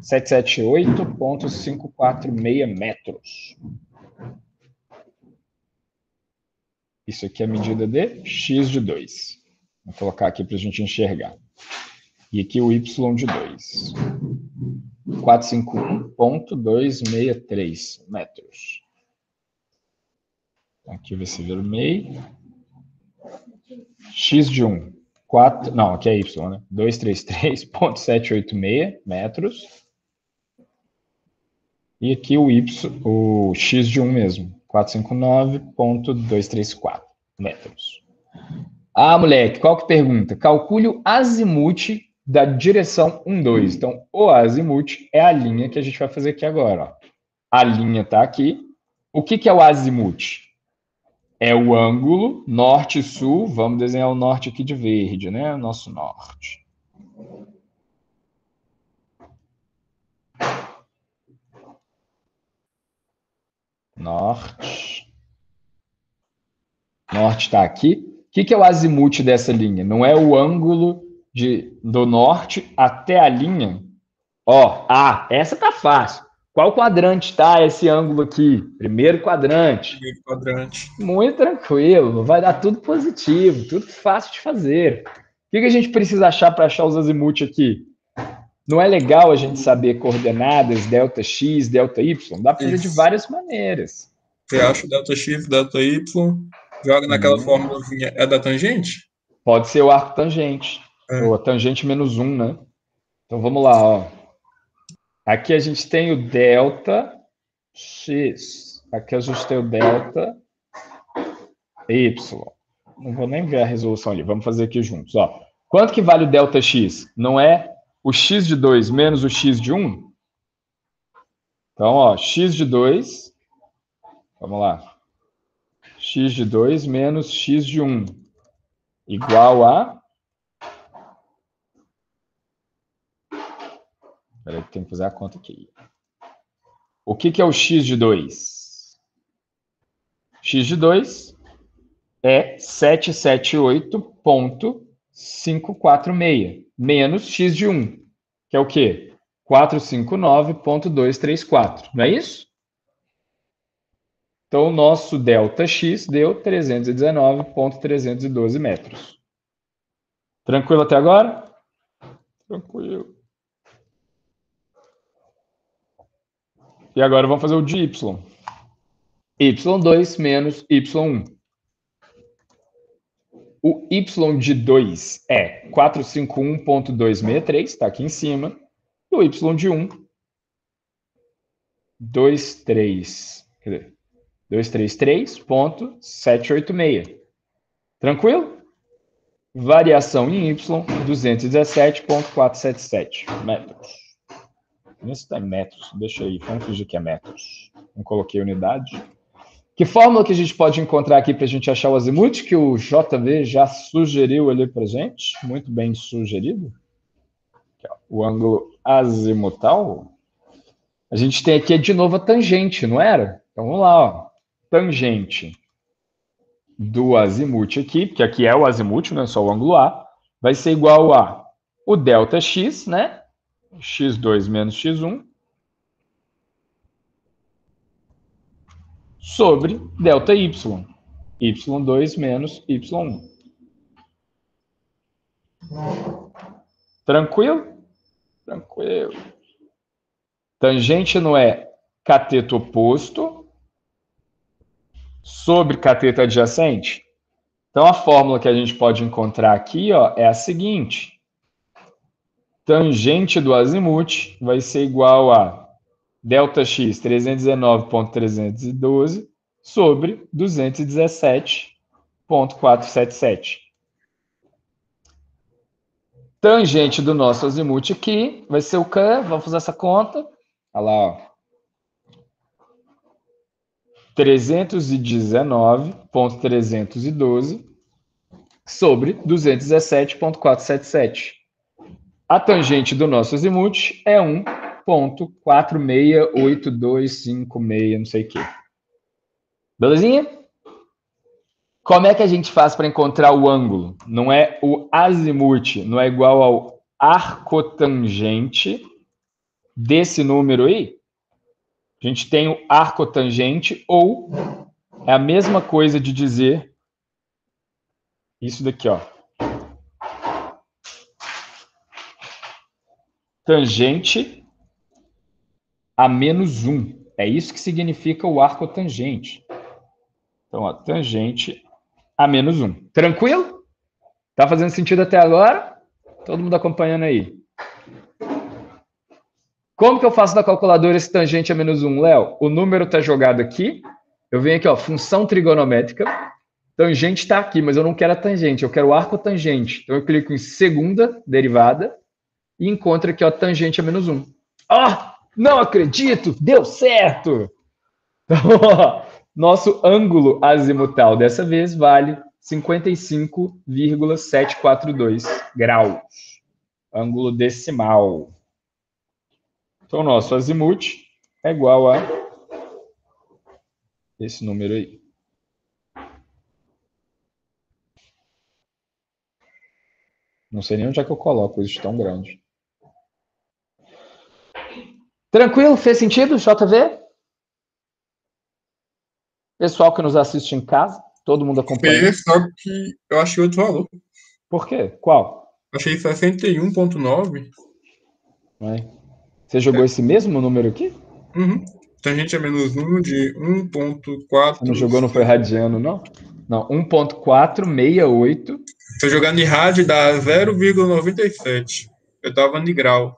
778,546 metros. Isso aqui é a medida de x de 2. Vou colocar aqui para a gente enxergar. E aqui o y de 2. 451,263 metros. Aqui vai ser vermelho. X de 1, 4, não, aqui é Y, né? 233,786 metros. E aqui o Y, o X de 1 mesmo, 459,234 metros. Ah, moleque, qual que pergunta? Calcule o azimuth da direção 1, 2. Então, o azimuth é a linha que a gente vai fazer aqui agora. Ó. A linha está aqui. O que é o azimuth? É o ângulo norte e sul. Vamos desenhar o norte aqui de verde, né? O nosso norte. Norte. Norte está aqui. O que é o azimuth dessa linha? Não é o ângulo do norte até a linha? Ó, essa tá fácil. Qual quadrante está esse ângulo aqui? Primeiro quadrante. Primeiro quadrante. Muito tranquilo, vai dar tudo positivo, tudo fácil de fazer. O que a gente precisa achar para achar os azimuth aqui? Não é legal a gente saber coordenadas, delta x, delta y? Dá para fazer de várias maneiras. Você acha o ΔX, ΔY, joga naquela fórmulazinha, é da tangente? Pode ser o arco tangente, É. ou a tangente menos 1, né? Então vamos lá, ó. Aqui a gente tem o delta x. Aqui a gente tem o delta y. Não vou nem ver a resolução ali. Vamos fazer aqui juntos, ó. Quanto que vale o delta x? Não é o x de 2 menos o x de 1? Então, ó, x de 2, vamos lá. X de 2 menos x de 1 igual a... Espera aí, tem que fazer a conta aqui. O que é o x de 2? X de 2 é 778,546 menos x de 1, que é o quê? 459,234, não é isso? Então, o nosso ΔX deu 319,312 metros. Tranquilo até agora? Tranquilo. E agora vamos fazer o de Y. Y2 menos Y1. O Y de 2 é 451,263, está aqui em cima. E o Y de 1, 233,786. Tranquilo? Variação em Y, 217,477 metros. Isso está em metros, deixa aí, vamos fingir que é metros. Não coloquei unidade. Que fórmula que a gente pode encontrar aqui para a gente achar o azimuth, que o JV já sugeriu ali para a gente? Muito bem sugerido. O ângulo azimutal. A gente tem aqui de novo a tangente, não era? Então vamos lá, ó. Tangente do azimuth aqui, que aqui é o azimuth, não é só o ângulo A, vai ser igual a o delta x, né? x2 menos x1 sobre delta y, y2 menos y1. Tranquilo? Tranquilo. Tangente não é cateto oposto sobre cateto adjacente? Então, a fórmula que a gente pode encontrar aqui, ó, é a seguinte. Tangente do azimuth vai ser igual a ΔX 319,312 sobre 217,477. Tangente do nosso azimuth aqui vai ser o quê? Vamos fazer essa conta. Olha lá, ó. 319,312 sobre 217,477. A tangente do nosso azimuth é 1,468256, não sei o quê. Belezinha? Como é que a gente faz para encontrar o ângulo? Não é o azimuth, não é igual ao arcotangente desse número aí? A gente tem o arcotangente, ou é a mesma coisa de dizer isso daqui, ó. Tangente a menos 1. É isso que significa o arcotangente. Então, ó, tangente a menos 1. Tranquilo? Tá fazendo sentido até agora? Todo mundo acompanhando aí. Como que eu faço na calculadora esse tangente a menos 1, Léo? O número está jogado aqui. Eu venho aqui, ó, função trigonométrica. Tangente está aqui, mas eu não quero a tangente, eu quero o arcotangente. Então eu clico em segunda derivada e encontro aqui, ó, tangente a menos 1. Ó, não acredito! Deu certo! Então, ó, nosso ângulo azimutal dessa vez vale 55,742 graus. Ângulo decimal. Então, o nosso azimuth é igual a esse número aí. Não sei nem onde é que eu coloco isso tão grande. Tranquilo? Fez sentido, JV? Pessoal que nos assiste em casa, todo mundo acompanha. Só que eu achei outro valor. Por quê? Qual? Achei 61,9. Você jogou esse mesmo número aqui? Uhum. tangente a menos 1 de Você não jogou, não foi 1.4. radiano, não? Não, 1.468. Se eu jogar de rádio, dá 0,97. Eu tava de grau.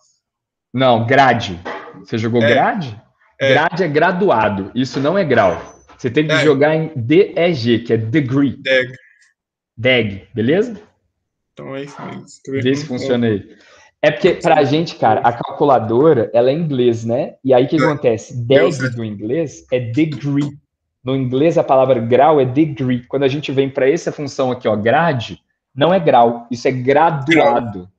Não, grade. Você jogou É, grade? é, Grade é graduado, isso não é grau. Você tem que é, jogar em DEG, que é degree. DEG. DEG, beleza? Então é isso mesmo. Vê se funciona aí. É porque, pra gente, cara, a calculadora, ela é em inglês, né? E aí o que acontece? Deu DEG certo. do inglês é degree. No inglês, a palavra grau é degree. Quando a gente vem para essa função aqui, ó, grade, não é grau, isso é Grau. graduado.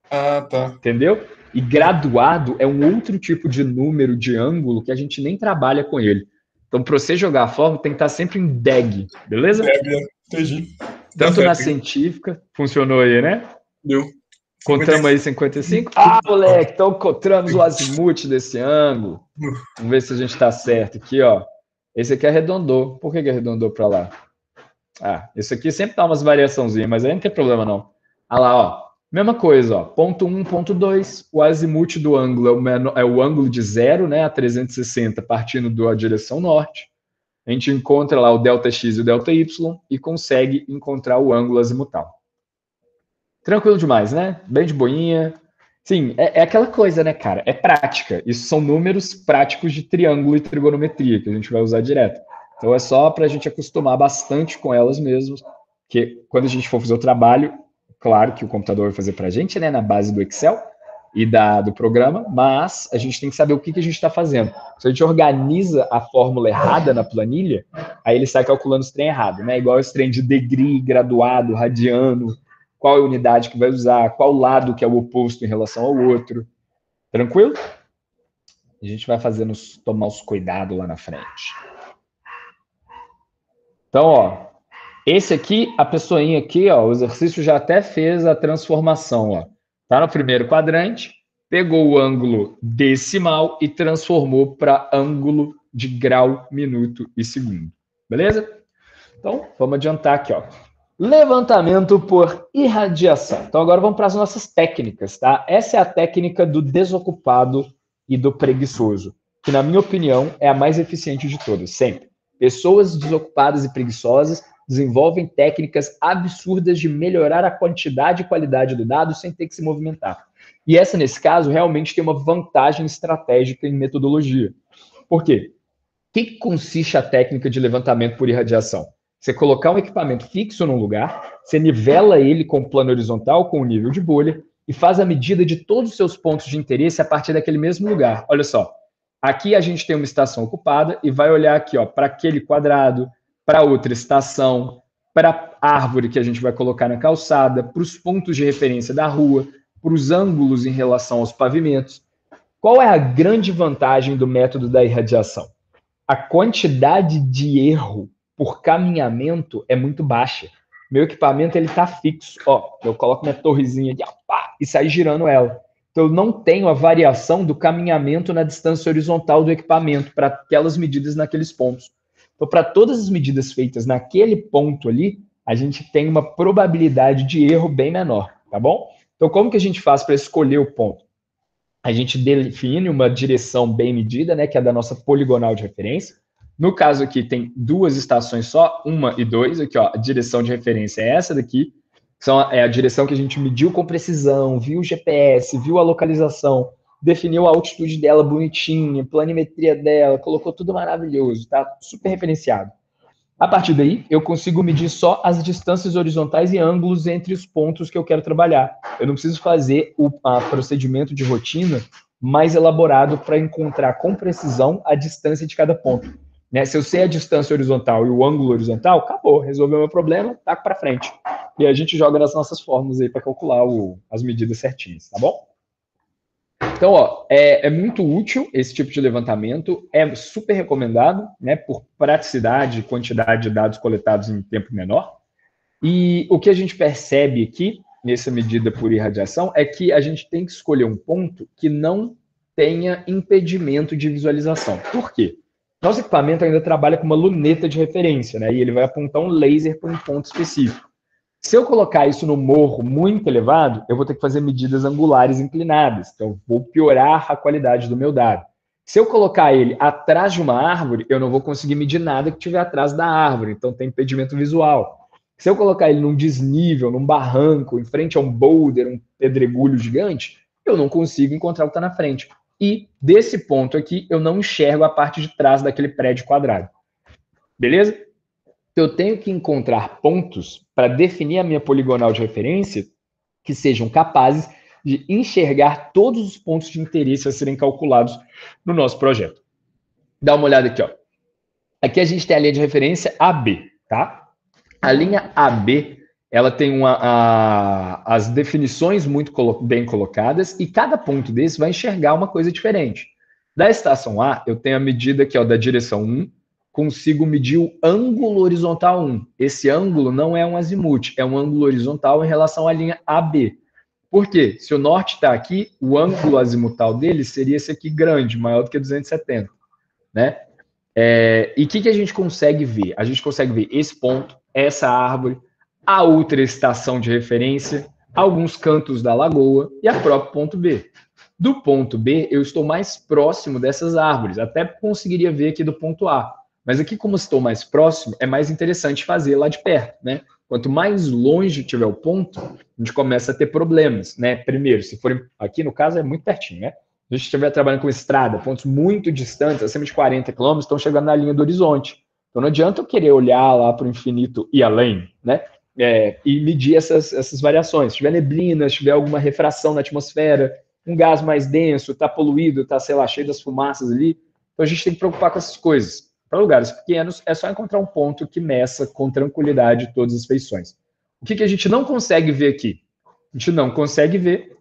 Ah, tá. Entendeu? E graduado é um outro tipo de número de ângulo que a gente nem trabalha com ele. Então, para você jogar a fórmula, tem que estar sempre em DEG, beleza? DEG, entendi. Dá Tanto na certo, hein? científica, funcionou aí, né? Deu. Contamos 55. aí 55. Ah, moleque, então encontramos o azimuth desse ângulo. Vamos ver se a gente está certo aqui, ó. Esse aqui arredondou. Por que arredondou para lá? Ah, esse aqui sempre dá umas variaçãozinhas, mas aí não tem problema não. Ah lá, ó. Mesma coisa, ó. Ponto 1, ponto 2. O azimuth do ângulo é o ângulo de 0, né, a 360, partindo da direção norte. A gente encontra lá o ΔX e o ΔY e consegue encontrar o ângulo azimutal. Tranquilo demais, né? Bem de boinha. Sim, é aquela coisa, né, cara? É prática. Isso são números práticos de triângulo e trigonometria que a gente vai usar direto. Então é só para a gente acostumar bastante com elas mesmo, que quando a gente for fazer o trabalho, claro que o computador vai fazer para a gente, né, na base do Excel e do programa, mas a gente tem que saber o que a gente está fazendo. Se a gente organiza a fórmula errada na planilha, aí ele sai calculando os trem errado, né? Igual esse trem de degree, graduado, radiano, qual é a unidade que vai usar, qual lado que é o oposto em relação ao outro. Tranquilo? A gente vai fazendo, tomar os cuidados lá na frente. Então, ó, esse aqui, a pessoinha aqui, ó, o exercício já até fez a transformação, ó. Tá no primeiro quadrante, pegou o ângulo decimal e transformou para ângulo de grau, minuto e segundo. Beleza? Então, vamos adiantar aqui, ó. Levantamento por irradiação. Então, agora vamos para as nossas técnicas, tá? Essa é a técnica do desocupado e do preguiçoso, que, na minha opinião, é a mais eficiente de todas, sempre. Pessoas desocupadas e preguiçosas desenvolvem técnicas absurdas de melhorar a quantidade e qualidade do dado sem ter que se movimentar. E essa, nesse caso, realmente tem uma vantagem estratégica em metodologia. Por quê? O que consiste a técnica de levantamento por irradiação? Você colocar um equipamento fixo num lugar, você nivela ele com o plano horizontal, com o nível de bolha, e faz a medida de todos os seus pontos de interesse a partir daquele mesmo lugar. Olha só, aqui a gente tem uma estação ocupada e vai olhar aqui, ó, para aquele quadrado, para outra estação, para a árvore que a gente vai colocar na calçada, para os pontos de referência da rua, para os ângulos em relação aos pavimentos. Qual é a grande vantagem do método da irradiação? A quantidade de erro por caminhamento é muito baixa. Meu equipamento ele está fixo. Ó, eu coloco minha torrezinha aqui, ó, pá, e saio girando ela. Então, eu não tenho a variação do caminhamento na distância horizontal do equipamento para aquelas medidas naqueles pontos. Então, para todas as medidas feitas naquele ponto ali, a gente tem uma probabilidade de erro bem menor, tá bom? Então, como que a gente faz para escolher o ponto? A gente define uma direção bem medida, né, que é da nossa poligonal de referência. No caso aqui, tem duas estações só, 1 e 2. Aqui, ó, a direção de referência é essa daqui. É a direção que a gente mediu com precisão, viu o GPS, viu a localização, definiu a altitude dela bonitinha, planimetria dela, colocou tudo maravilhoso, tá super referenciado. A partir daí, eu consigo medir só as distâncias horizontais e ângulos entre os pontos que eu quero trabalhar. Eu não preciso fazer o procedimento de rotina mais elaborado para encontrar com precisão a distância de cada ponto. Né? Se eu sei a distância horizontal e o ângulo horizontal, acabou, resolveu o meu problema, taco para frente. E a gente joga nas nossas fórmulas aí para calcular as medidas certinhas, tá bom? Então, ó, é muito útil esse tipo de levantamento, é super recomendado, né, por praticidade e quantidade de dados coletados em tempo menor. E o que a gente percebe aqui, nessa medida por irradiação, é que a gente tem que escolher um ponto que não tenha impedimento de visualização. Por quê? Nosso equipamento ainda trabalha com uma luneta de referência, né, e ele vai apontar um laser para um ponto específico. Se eu colocar isso no morro muito elevado, eu vou ter que fazer medidas angulares inclinadas. Então, vou piorar a qualidade do meu dado. Se eu colocar ele atrás de uma árvore, eu não vou conseguir medir nada que estiver atrás da árvore, então tem impedimento visual. Se eu colocar ele num desnível, num barranco, em frente a um boulder, um pedregulho gigante, eu não consigo encontrar o que está na frente. E desse ponto aqui, eu não enxergo a parte de trás daquele prédio quadrado. Beleza? Eu tenho que encontrar pontos para definir a minha poligonal de referência que sejam capazes de enxergar todos os pontos de interesse a serem calculados no nosso projeto. Dá uma olhada aqui, ó. Aqui a gente tem a linha de referência AB, tá? A linha AB, ela tem as definições muito bem colocadas e cada ponto desse vai enxergar uma coisa diferente. Da estação A, eu tenho a medida aqui, ó, da direção 1, consigo medir o ângulo horizontal 1. Esse ângulo não é um azimuth, é um ângulo horizontal em relação à linha AB. Por quê? Se o norte está aqui, o ângulo azimutal dele seria esse aqui grande, maior do que 270, né? E o que a gente consegue ver? A gente consegue ver esse ponto, essa árvore, a outra estação de referência, alguns cantos da lagoa e a próprio ponto B. Do ponto B, eu estou mais próximo dessas árvores, até conseguiria ver aqui do ponto A. Mas aqui, como estou mais próximo, é mais interessante fazer lá de perto, né? Quanto mais longe tiver o ponto, a gente começa a ter problemas, né? Primeiro, se for aqui no caso é muito pertinho, né? Se a gente estiver trabalhando com estrada, pontos muito distantes, acima de 40 km, estão chegando na linha do horizonte. Então não adianta eu querer olhar lá para o infinito e além, né? E medir essas variações. Se tiver neblina, se tiver alguma refração na atmosfera, um gás mais denso, está poluído, está, sei lá, cheio das fumaças ali. Então a gente tem que preocupar com essas coisas. Para lugares pequenos, é só encontrar um ponto que meça com tranquilidade todas as feições. O que a gente não consegue ver aqui? A gente não consegue ver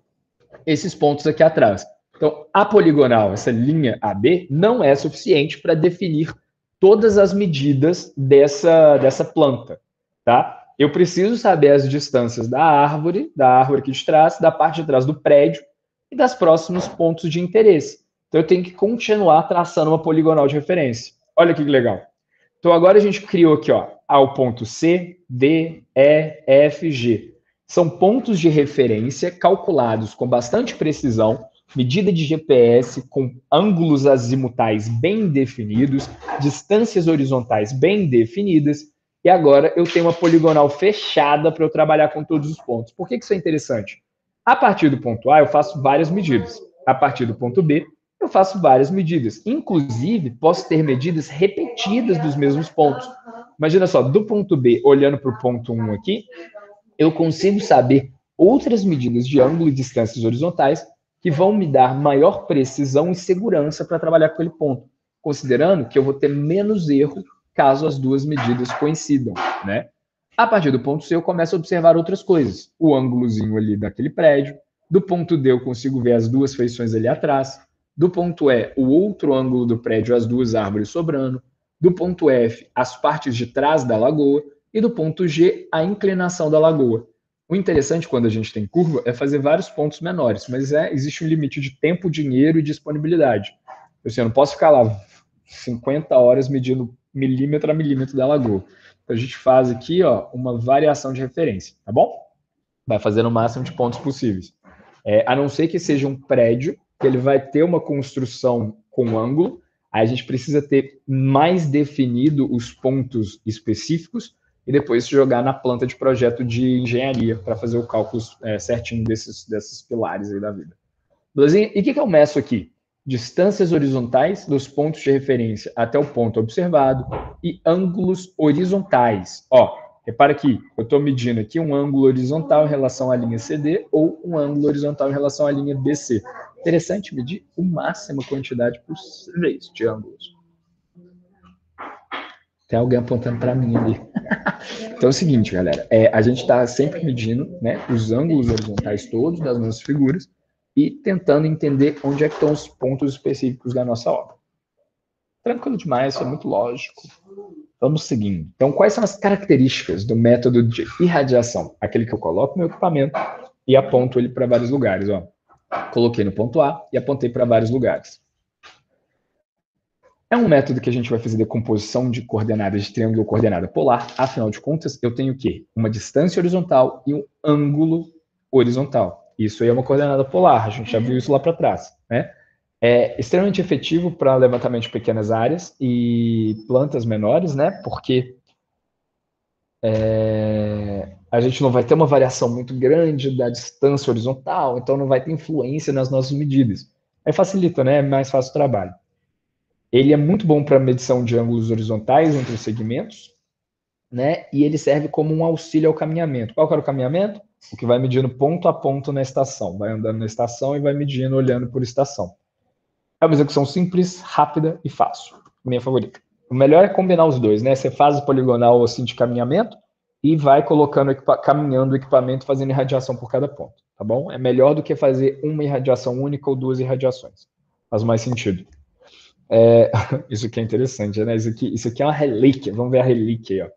esses pontos aqui atrás. Então, a poligonal, essa linha AB, não é suficiente para definir todas as medidas dessa planta, tá? Eu preciso saber as distâncias da árvore aqui de trás, da parte de trás do prédio e das próximos pontos de interesse. Então, eu tenho que continuar traçando uma poligonal de referência. Olha que legal. Então, agora a gente criou aqui, ó, ao ponto C, D, E, F, G. São pontos de referência calculados com bastante precisão, medida de GPS com ângulos azimutais bem definidos, distâncias horizontais bem definidas, e agora eu tenho uma poligonal fechada para eu trabalhar com todos os pontos. Por que isso é interessante? A partir do ponto A, eu faço várias medidas. A partir do ponto B, eu faço várias medidas. Inclusive, posso ter medidas repetidas dos mesmos pontos. Imagina só, do ponto B, olhando para o ponto 1 aqui, eu consigo saber outras medidas de ângulo e distâncias horizontais que vão me dar maior precisão e segurança para trabalhar com aquele ponto, considerando que eu vou ter menos erro caso as duas medidas coincidam, né? A partir do ponto C, eu começo a observar outras coisas. O ângulozinho ali daquele prédio. Do ponto D, eu consigo ver as duas feições ali atrás. Do ponto E, o outro ângulo do prédio, as duas árvores sobrando. Do ponto F, as partes de trás da lagoa. E do ponto G, a inclinação da lagoa. O interessante quando a gente tem curva é fazer vários pontos menores, mas existe um limite de tempo, dinheiro e disponibilidade. Eu não posso ficar lá 50 horas medindo milímetro a milímetro da lagoa. Então a gente faz aqui, ó, uma variação de referência, tá bom? Vai fazer o máximo de pontos possíveis. A não ser que seja um prédio, que ele vai ter uma construção com ângulo, aí a gente precisa ter mais definido os pontos específicos e depois jogar na planta de projeto de engenharia para fazer o cálculo certinho desses pilares aí da vida. Belezinha? E o que eu meço aqui? Distâncias horizontais dos pontos de referência até o ponto observado e ângulos horizontais. Ó, repara aqui, eu estou medindo aqui um ângulo horizontal em relação à linha CD ou um ângulo horizontal em relação à linha BC. Interessante medir a máxima quantidade possível de ângulos. Tem alguém apontando para mim ali. Então é o seguinte, galera. A gente está sempre medindo, né, os ângulos horizontais todos das nossas figuras e tentando entender onde é que estão os pontos específicos da nossa obra. Tranquilo demais, isso é muito lógico. Vamos seguindo. Então, quais são as características do método de irradiação? Aquele que eu coloco no meu equipamento e aponto ele para vários lugares. Ó. Coloquei no ponto A e apontei para vários lugares. É um método que a gente vai fazer decomposição de coordenadas de triângulo coordenada polar. Afinal de contas, eu tenho o quê? Uma distância horizontal e um ângulo horizontal. Isso aí é uma coordenada polar, a gente já viu isso lá para trás, né? É extremamente efetivo para levantamento de pequenas áreas e plantas menores, né? Porque a gente não vai ter uma variação muito grande da distância horizontal, então não vai ter influência nas nossas medidas. Aí facilita, né? É mais fácil o trabalho. Ele é muito bom para medição de ângulos horizontais entre os segmentos, né? E ele serve como um auxílio ao caminhamento. Qual que era o caminhamento? O que vai medindo ponto a ponto na estação. Vai andando na estação e vai medindo olhando por estação. É uma execução simples, rápida e fácil. Minha favorita. O melhor é combinar os dois, né? Você faz o poligonal assim de caminhamento e vai colocando, caminhando o equipamento, fazendo irradiação por cada ponto, tá bom? É melhor do que fazer uma irradiação única ou duas irradiações. Faz mais sentido. Isso aqui é interessante, né? Isso aqui é uma relíquia. Vamos ver a relíquia aí, ó.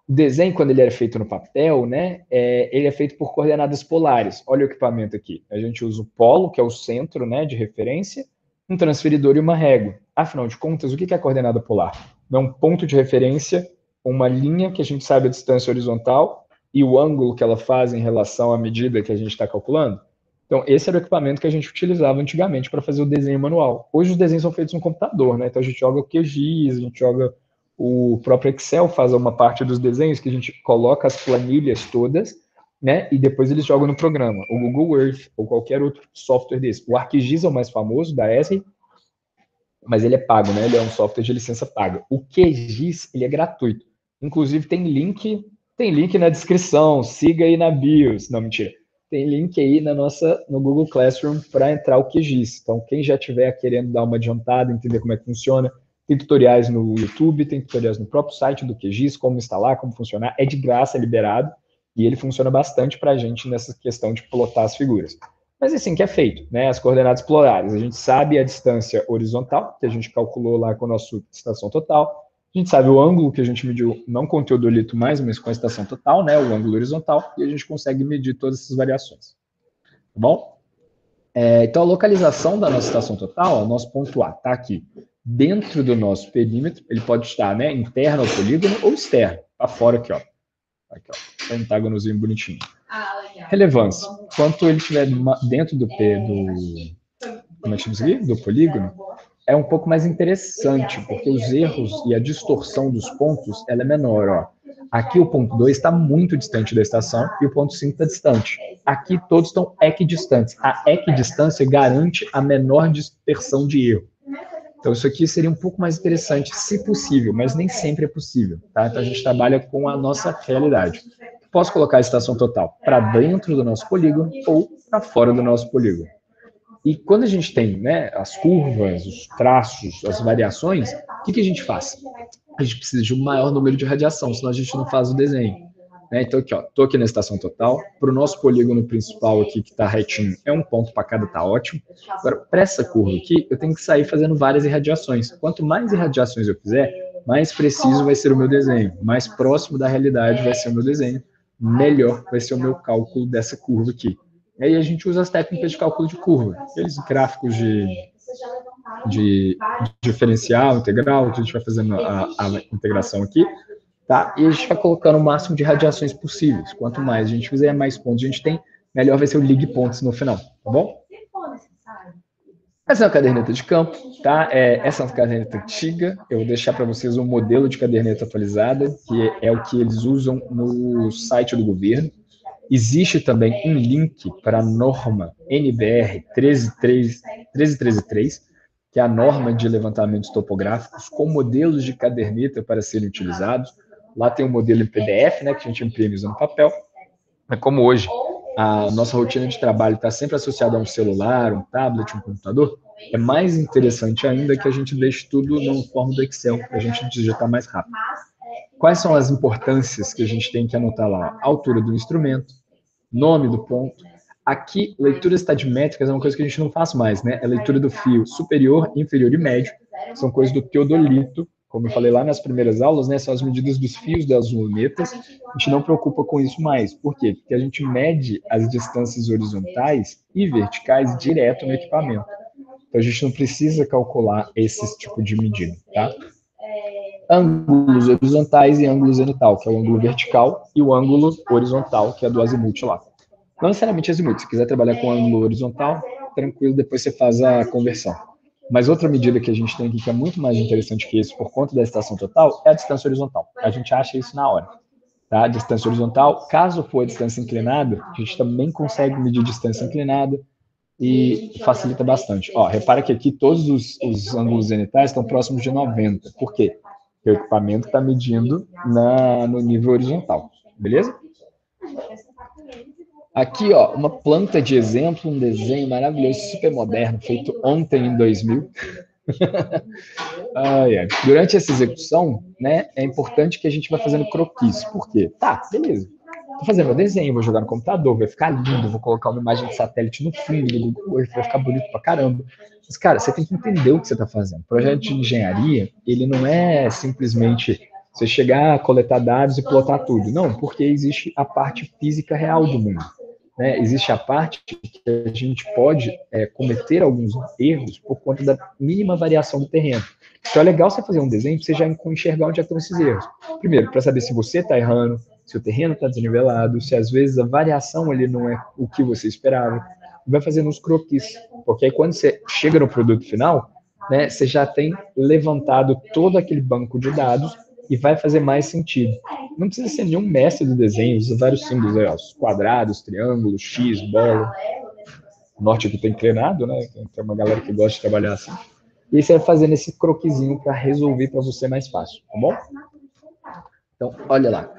O desenho, quando ele era feito no papel, né, ele é feito por coordenadas polares. Olha o equipamento aqui. A gente usa o polo, que é o centro, né, de referência, um transferidor e uma régua. Afinal de contas, o que é a coordenada polar? É um ponto de referência, uma linha que a gente sabe a distância horizontal e o ângulo que ela faz em relação à medida que a gente está calculando. Então, esse era o equipamento que a gente utilizava antigamente para fazer o desenho manual. Hoje os desenhos são feitos no computador, né? Então a gente joga o QGIS, a gente joga o próprio Excel, faz uma parte dos desenhos que a gente coloca as planilhas todas, né? E depois eles jogam no programa, o Google Earth ou qualquer outro software desse. O ArcGIS é o mais famoso da Esri, mas ele é pago, né? Ele é um software de licença paga. O QGIS, ele é gratuito. Inclusive tem link na descrição, siga aí na BIOS. Não, mentira. Tem link aí no Google Classroom para entrar o QGIS. Então, quem já estiver querendo dar uma adiantada, entender como é que funciona, tem tutoriais no YouTube, tem tutoriais no próprio site do QGIS, como instalar, como funcionar. É de graça, é liberado, e ele funciona bastante para a gente nessa questão de plotar as figuras. Mas assim que é feito, né? As coordenadas polares. A gente sabe a distância horizontal, que a gente calculou lá com a nossa estação total. A gente sabe o ângulo que a gente mediu, não com o teodolito mais, mas com a estação total, né? O ângulo horizontal, e a gente consegue medir todas essas variações. Tá bom? Então, a localização da nossa estação total, o nosso ponto A, está aqui dentro do nosso perímetro. Ele pode estar, né, interno ao polígono ou externo, para fora aqui, ó. Aqui, ó, pentágonozinho bonitinho. Relevância. Quanto ele estiver dentro do como é que chama isso aqui? Do polígono, é um pouco mais interessante, porque os erros e a distorção dos pontos ela é menor. Ó. Aqui o ponto 2 está muito distante da estação e o ponto 5 está distante. Aqui todos estão equidistantes. A equidistância garante a menor dispersão de erro. Então isso aqui seria um pouco mais interessante, se possível, mas nem sempre é possível. Tá? Então a gente trabalha com a nossa realidade. Posso colocar a estação total para dentro do nosso polígono ou para fora do nosso polígono. E quando a gente tem, né, as curvas, os traços, as variações, o que a gente faz? A gente precisa de um maior número de radiação, senão a gente não faz o desenho. Né? Então, aqui, ó, estou aqui na estação total. Para o nosso polígono principal aqui, que está retinho, é um ponto para cada, está ótimo. Agora, para essa curva aqui, eu tenho que sair fazendo várias irradiações. Quanto mais irradiações eu fizer, mais preciso vai ser o meu desenho, mais próximo da realidade vai ser o meu desenho, melhor vai ser o meu cálculo dessa curva aqui. E aí a gente usa as técnicas de cálculo de curva, aqueles gráficos de diferencial, integral, que a gente vai fazendo a integração aqui, tá? E a gente vai colocando o máximo de radiações possíveis. Quanto mais a gente fizer, mais pontos a gente tem, melhor vai ser o ligue pontos no final, tá bom? Essa é uma caderneta de campo, tá? Essa é uma caderneta antiga. Eu vou deixar para vocês um modelo de caderneta atualizada, que é o que eles usam no site do governo. Existe também um link para a norma NBR 13133, que é a norma de levantamentos topográficos com modelos de caderneta para serem utilizados. Lá tem um modelo em PDF, né, que a gente imprime usando papel. Mas como hoje a nossa rotina de trabalho está sempre associada a um celular, um tablet, um computador, é mais interessante ainda que a gente deixe tudo na forma do Excel, para a gente digitar mais rápido. Quais são as importâncias que a gente tem que anotar lá? A altura do instrumento, nome do ponto. Aqui, leituras estadimétricas é uma coisa que a gente não faz mais, né? É a leitura do fio superior, inferior e médio. São coisas do teodolito, como eu falei lá nas primeiras aulas, né? São as medidas dos fios das lunetas. A gente não preocupa com isso mais. Por quê? Porque a gente mede as distâncias horizontais e verticais direto no equipamento. Então, a gente não precisa calcular esse tipo de medida, tá? Ângulos horizontais e ângulo zenital, que é o ângulo vertical, e o ângulo horizontal, que é do azimuth lá. Não necessariamente azimuth, se quiser trabalhar com ângulo horizontal, tranquilo, depois você faz a conversão. Mas outra medida que a gente tem aqui que é muito mais interessante que isso, por conta da estação total, é a distância horizontal. A gente acha isso na hora. Tá? A distância horizontal, caso for a distância inclinada, a gente também consegue medir distância inclinada e facilita bastante. Ó, repara que aqui todos os ângulos zenitais estão próximos de 90. Por quê? Porque o equipamento está medindo no nível horizontal. Beleza? Aqui, ó, uma planta de exemplo, um desenho maravilhoso, super moderno, feito ontem em 2000. Durante essa execução, né, é importante que a gente vá fazendo croquis. Por quê? Tá, beleza. Vou fazer meu desenho, vou jogar no computador, vai ficar lindo, vou colocar uma imagem de satélite no fundo do Google Earth, vai ficar bonito pra caramba. Mas, cara, você tem que entender o que você está fazendo. O projeto de engenharia, ele não é simplesmente você chegar, coletar dados e plotar tudo. Não, porque existe a parte física real do mundo. Né? Existe a parte que a gente pode cometer alguns erros por conta da mínima variação do terreno. Então é legal você fazer um desenho para você já enxergar onde estão esses erros. Primeiro, para saber se você está errando, se o terreno está desnivelado, se às vezes a variação ali não é o que você esperava. Vai fazendo uns croquis, porque aí quando você chega no produto final, né, você já tem levantado todo aquele banco de dados e vai fazer mais sentido. Não precisa ser nenhum mestre do desenho, usa vários símbolos aí, ó, quadrados, triângulos, X, bola. O norte aqui está inclinado, né? Tem uma galera que gosta de trabalhar assim. E aí você vai fazendo esse croquisinho para resolver para você mais fácil, tá bom? Então, olha lá.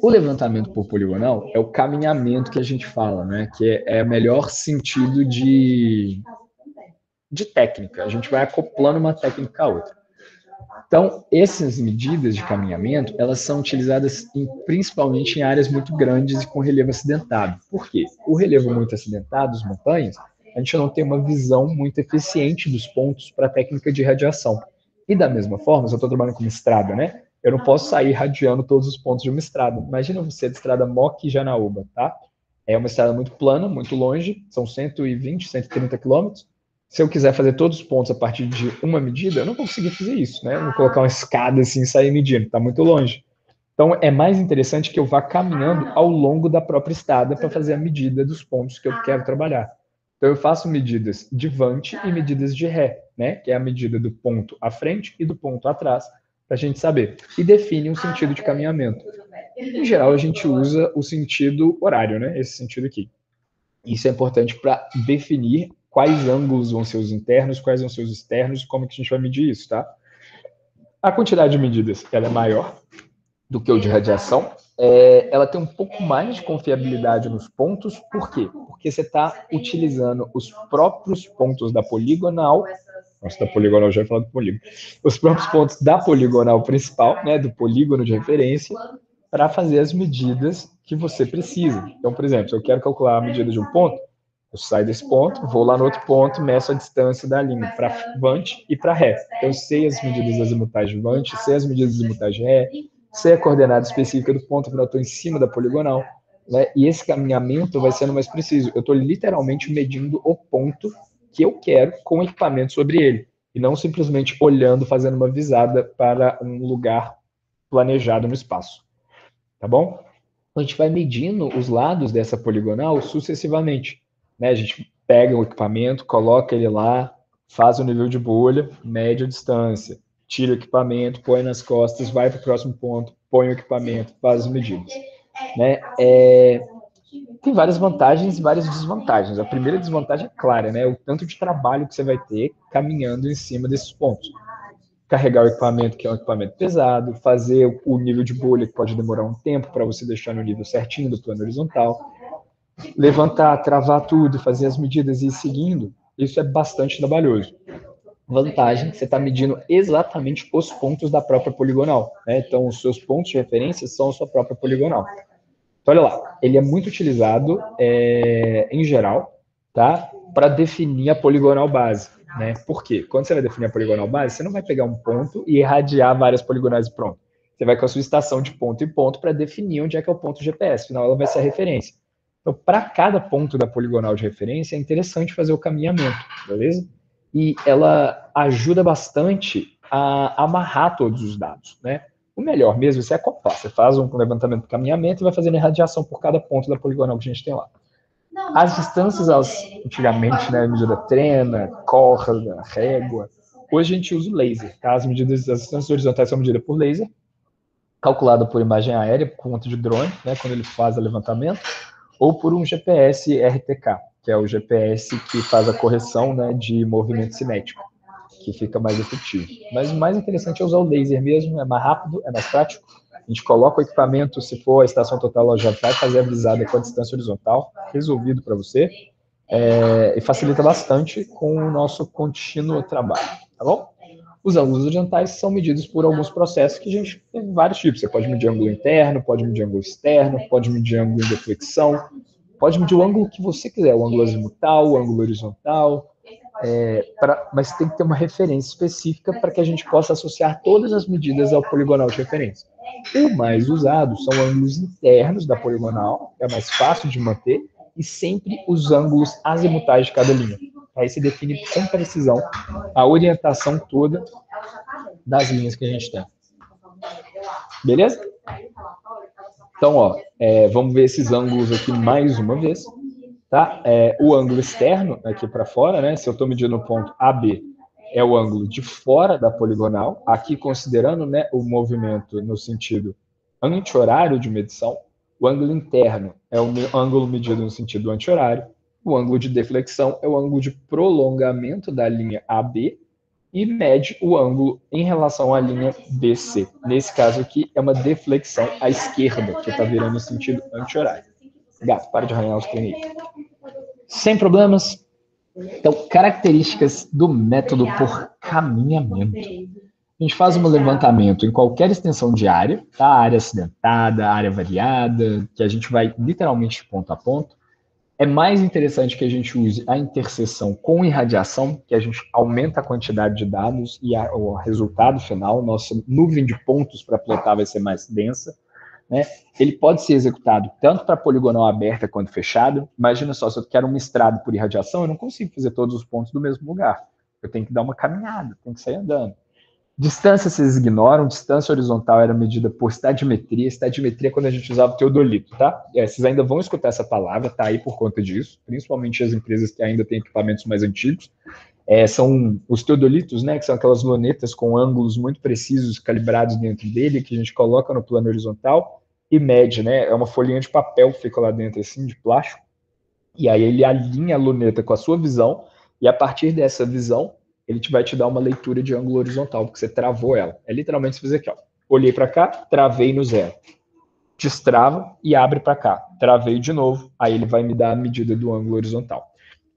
O levantamento por poligonal é o caminhamento que a gente fala, né? Que é o melhor sentido de técnica. A gente vai acoplando uma técnica à outra. Então, essas medidas de caminhamento, elas são utilizadas principalmente em áreas muito grandes e com relevo acidentado. Por quê? O relevo muito acidentado, as montanhas, a gente não tem uma visão muito eficiente dos pontos para a técnica de radiação. E da mesma forma, se eu estou trabalhando com uma estrada, né? Eu não posso sair radiando todos os pontos de uma estrada. Imagina você de estrada Moca e Janaúba, tá? É uma estrada muito plana, muito longe, são 120, 130 quilômetros. Se eu quiser fazer todos os pontos a partir de uma medida, eu não vou conseguir fazer isso, né? Eu não vou colocar uma escada assim e sair medindo, está muito longe. Então, é mais interessante que eu vá caminhando ao longo da própria estrada para fazer a medida dos pontos que eu quero trabalhar. Então, eu faço medidas de vante e medidas de ré, né? Que é a medida do ponto à frente e do ponto atrás, para a gente saber. E define um sentido de caminhamento. Em geral, a gente usa o sentido horário, né? Esse sentido aqui. Isso é importante para definir quais ângulos vão ser os internos, quais vão ser os externos e como que a gente vai medir isso, tá? A quantidade de medidas ela é maior do que o de radiação. Ela tem um pouco mais de confiabilidade nos pontos. Por quê? Porque você está utilizando os próprios pontos da poligonal. Nossa, da poligonal já ia falar do polígono. Os próprios pontos da poligonal principal, né, do polígono de referência, para fazer as medidas que você precisa. Então, por exemplo, se eu quero calcular a medida de um ponto, eu saio desse ponto, vou lá no outro ponto, meço a distância da linha para vante e para ré. Então, eu sei as medidas azimutais de vante, sei as medidas azimutais de ré, sei a coordenada específica do ponto, afinal, eu estou em cima da poligonal. Né? E esse caminhamento vai sendo mais preciso. Eu estou literalmente medindo o ponto que eu quero com o equipamento sobre ele. E não simplesmente olhando, fazendo uma visada para um lugar planejado no espaço. Tá bom? A gente vai medindo os lados dessa poligonal sucessivamente. Né? A gente pega o equipamento, coloca ele lá, faz o nível de bolha, mede a distância, tira o equipamento, põe nas costas, vai para o próximo ponto, põe o equipamento, faz as medidas. Né? Tem várias vantagens e várias desvantagens. A primeira desvantagem é clara, né? O tanto de trabalho que você vai ter caminhando em cima desses pontos. Carregar o equipamento, que é um equipamento pesado, fazer o nível de bolha, que pode demorar um tempo para você deixar no nível certinho do plano horizontal, levantar, travar tudo, fazer as medidas e ir seguindo, isso é bastante trabalhoso. Vantagem, você está medindo exatamente os pontos da própria poligonal, né? Então, os seus pontos de referência são a sua própria poligonal. Então, olha lá, ele é muito utilizado, em geral, tá? Para definir a poligonal base. Né? Por quê? Quando você vai definir a poligonal base, você não vai pegar um ponto e irradiar várias poligonais e pronto. Você vai com a sua estação de ponto em ponto para definir onde é que é o ponto GPS, afinal ela vai ser a referência. Então, para cada ponto da poligonal de referência, é interessante fazer o caminhamento, beleza? E ela ajuda bastante a amarrar todos os dados, né? O melhor mesmo é acoplar. Você faz um levantamento de caminhamento e vai fazendo irradiação por cada ponto da poligonal que a gente tem lá. As distâncias, antigamente, né, medida trena, corda, régua. Hoje a gente usa o laser, tá? As distâncias horizontais são medidas por laser, calculada por imagem aérea, por conta de drone, né, quando ele faz o levantamento, ou por um GPS RTK, que é o GPS que faz a correção, né, de movimento cinético, que fica mais efetivo. Mas o mais interessante é usar o laser mesmo, é mais rápido, é mais prático. A gente coloca o equipamento, se for a estação total, ela já vai fazer a visada com a distância horizontal, resolvido para você, e facilita bastante com o nosso contínuo trabalho, tá bom? Os ângulos horizontais são medidos por alguns processos que a gente tem vários tipos. Você pode medir ângulo interno, pode medir ângulo externo, pode medir ângulo de deflexão, pode medir o ângulo que você quiser, o ângulo azimutal, o ângulo horizontal, mas tem que ter uma referência específica para que a gente possa associar todas as medidas ao poligonal de referência. O mais usado são ângulos internos da poligonal, é mais fácil de manter, e sempre os ângulos azimutais de cada linha. Aí se define com precisão a orientação toda das linhas que a gente tem. Beleza? Então, ó, vamos ver esses ângulos aqui mais uma vez. Tá? O ângulo externo, aqui para fora, né? Se eu estou medindo o ponto AB, é o ângulo de fora da poligonal, aqui considerando, né, o movimento no sentido anti-horário de medição. O ângulo interno é o ângulo medido no sentido anti-horário. O ângulo de deflexão é o ângulo de prolongamento da linha AB e mede o ângulo em relação à linha BC. Nesse caso aqui, é uma deflexão à esquerda, que está virando no sentido anti-horário. Gato, para de arranhar os treinos. Sem problemas. Então, características do método por caminhamento. A gente faz um levantamento em qualquer extensão de área, tá? Área acidentada, área variada, que a gente vai literalmente de ponto a ponto. É mais interessante que a gente use a interseção com irradiação, que a gente aumenta a quantidade de dados e o resultado final, nossa nuvem de pontos para plotar vai ser mais densa. Né? Ele pode ser executado tanto para poligonal aberta quanto fechado. Imagina só, se eu quero um estrado por irradiação, eu não consigo fazer todos os pontos do mesmo lugar. Eu tenho que dar uma caminhada, tenho que sair andando. Distância vocês ignoram, distância horizontal era medida por estadimetria. Estadimetria é quando a gente usava o teodolito, tá? Vocês ainda vão escutar essa palavra, tá aí por conta disso, principalmente as empresas que ainda têm equipamentos mais antigos. São os teodolitos, né, que são aquelas lunetas com ângulos muito precisos calibrados dentro dele, que a gente coloca no plano horizontal e mede, né? É uma folhinha de papel que fica lá dentro, assim, de plástico, e aí ele alinha a luneta com a sua visão, e a partir dessa visão, ele vai te dar uma leitura de ângulo horizontal, porque você travou ela. É literalmente você fazer aqui, ó. Olhei para cá, travei no zero. Destrava e abre para cá. Travei de novo, aí ele vai me dar a medida do ângulo horizontal.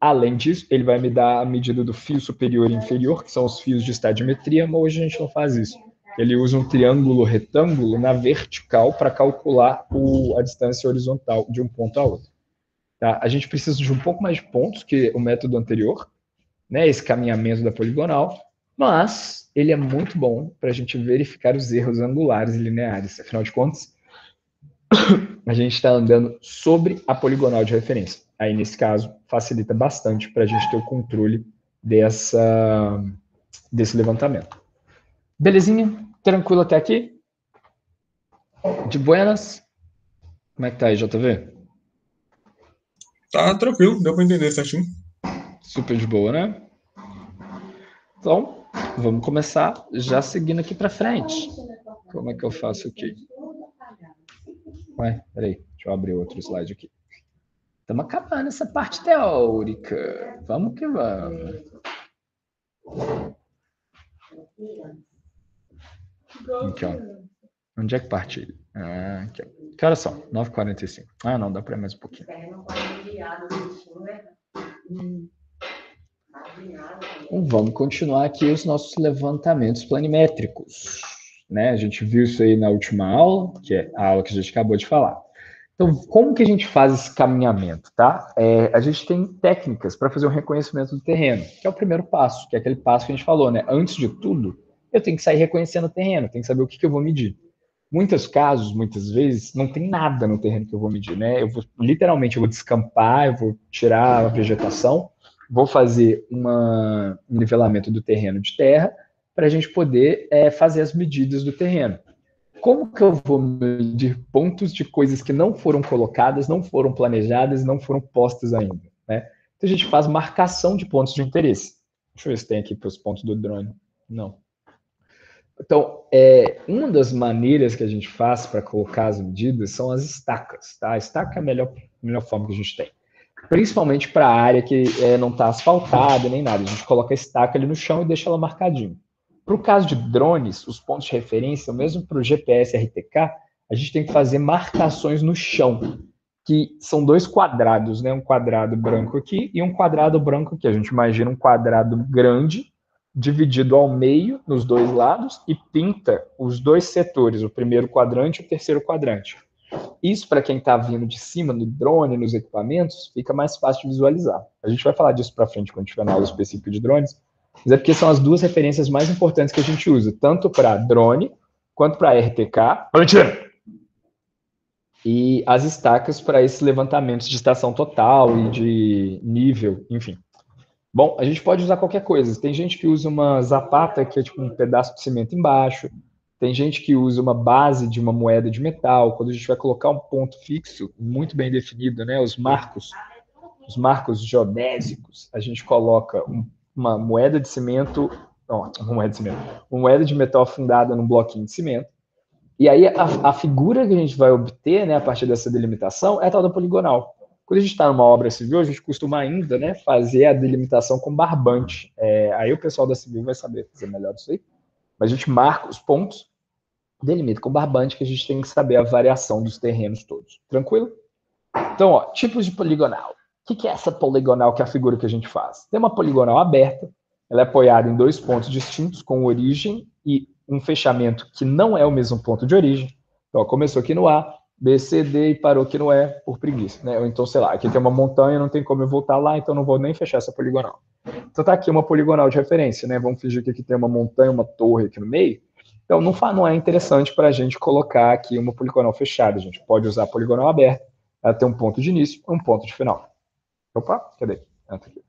Além disso, ele vai me dar a medida do fio superior e inferior, que são os fios de estadiometria, mas hoje a gente não faz isso. Ele usa um triângulo retângulo na vertical para calcular a distância horizontal de um ponto a outro. Tá? A gente precisa de um pouco mais de pontos que o método anterior, né, esse caminhamento da poligonal, mas ele é muito bom para a gente verificar os erros angulares e lineares. Afinal de contas, a gente está andando sobre a poligonal de referência. Aí, nesse caso, facilita bastante para a gente ter o controle desse levantamento. Belezinha? Tranquilo até aqui? De buenas? Como é que tá aí, JV? Tá tranquilo, deu para entender certinho. Super de boa, né? Então, vamos começar já seguindo aqui para frente. Como é que eu faço aqui? Ué, peraí, deixa eu abrir outro slide aqui. Estamos acabando essa parte teórica. Vamos que vamos. Aqui, ó. Onde é que partilha? Aqui, ó. Que horas são? 9h45. Ah, não, dá para mais um pouquinho. Então, vamos continuar aqui os nossos levantamentos planimétricos. Né? A gente viu isso aí na última aula, que é a aula que a gente acabou de falar. Então, como que a gente faz esse caminhamento, tá? A gente tem técnicas para fazer o reconhecimento do terreno, que é o primeiro passo, que é aquele passo que a gente falou, né? Antes de tudo, eu tenho que sair reconhecendo o terreno, tenho que saber o que eu vou medir. Muitos casos, muitas vezes, não tem nada no terreno que eu vou medir, né? Literalmente, eu vou descampar, eu vou tirar a vegetação, vou fazer um nivelamento do terreno de terra para a gente poder fazer as medidas do terreno. Como que eu vou medir pontos de coisas que não foram colocadas, não foram planejadas, não foram postas ainda, né? Então a gente faz marcação de pontos de interesse. Deixa eu ver se tem aqui para os pontos do drone. Não. Então, uma das maneiras que a gente faz para colocar as medidas são as estacas, tá? A estaca é a melhor forma que a gente tem. Principalmente para a área que não está asfaltada nem nada. A gente coloca a estaca ali no chão e deixa ela marcadinha. Para o caso de drones, os pontos de referência, mesmo para o GPS RTK, a gente tem que fazer marcações no chão, que são dois quadrados, né? Um quadrado branco aqui e um quadrado branco aqui. A gente imagina um quadrado grande, dividido ao meio, nos dois lados, e pinta os dois setores, o primeiro quadrante e o terceiro quadrante. Isso, para quem está vindo de cima no drone, nos equipamentos, fica mais fácil de visualizar. A gente vai falar disso para frente quando tiver na aula específica de drones, mas é porque são as duas referências mais importantes que a gente usa, tanto para drone quanto para RTK. E as estacas para esses levantamentos de estação total e de nível, enfim. Bom, a gente pode usar qualquer coisa. Tem gente que usa uma zapata, que é tipo um pedaço de cimento embaixo. Tem gente que usa uma base de uma moeda de metal. Quando a gente vai colocar um ponto fixo, muito bem definido, né? Os marcos geodésicos, a gente coloca uma moeda de cimento, não, uma moeda de metal afundada num bloquinho de cimento. E aí a figura que a gente vai obter, né, a partir dessa delimitação, é a tal da poligonal. Quando a gente está numa obra civil, a gente costuma ainda, né, fazer a delimitação com barbante. Aí o pessoal da civil vai saber fazer melhor isso aí. Mas a gente marca os pontos, delimita com barbante, que a gente tem que saber a variação dos terrenos todos. Tranquilo? Então, ó, tipos de poligonal. O que é essa poligonal, que é a figura que a gente faz? Tem uma poligonal aberta, ela é apoiada em dois pontos distintos, com origem e um fechamento que não é o mesmo ponto de origem. Então, ó, começou aqui no A, B, C, D e parou aqui no E por preguiça. Né? Ou então, sei lá, aqui tem uma montanha, não tem como eu voltar lá, então não vou nem fechar essa poligonal. Então tá aqui uma poligonal de referência, né? Vamos fingir que aqui tem uma montanha, uma torre aqui no meio. Então não é interessante para a gente colocar aqui uma poligonal fechada. A gente pode usar a poligonal aberta, ela tem um ponto de início e um ponto de final. Opa, cadê? Aqui.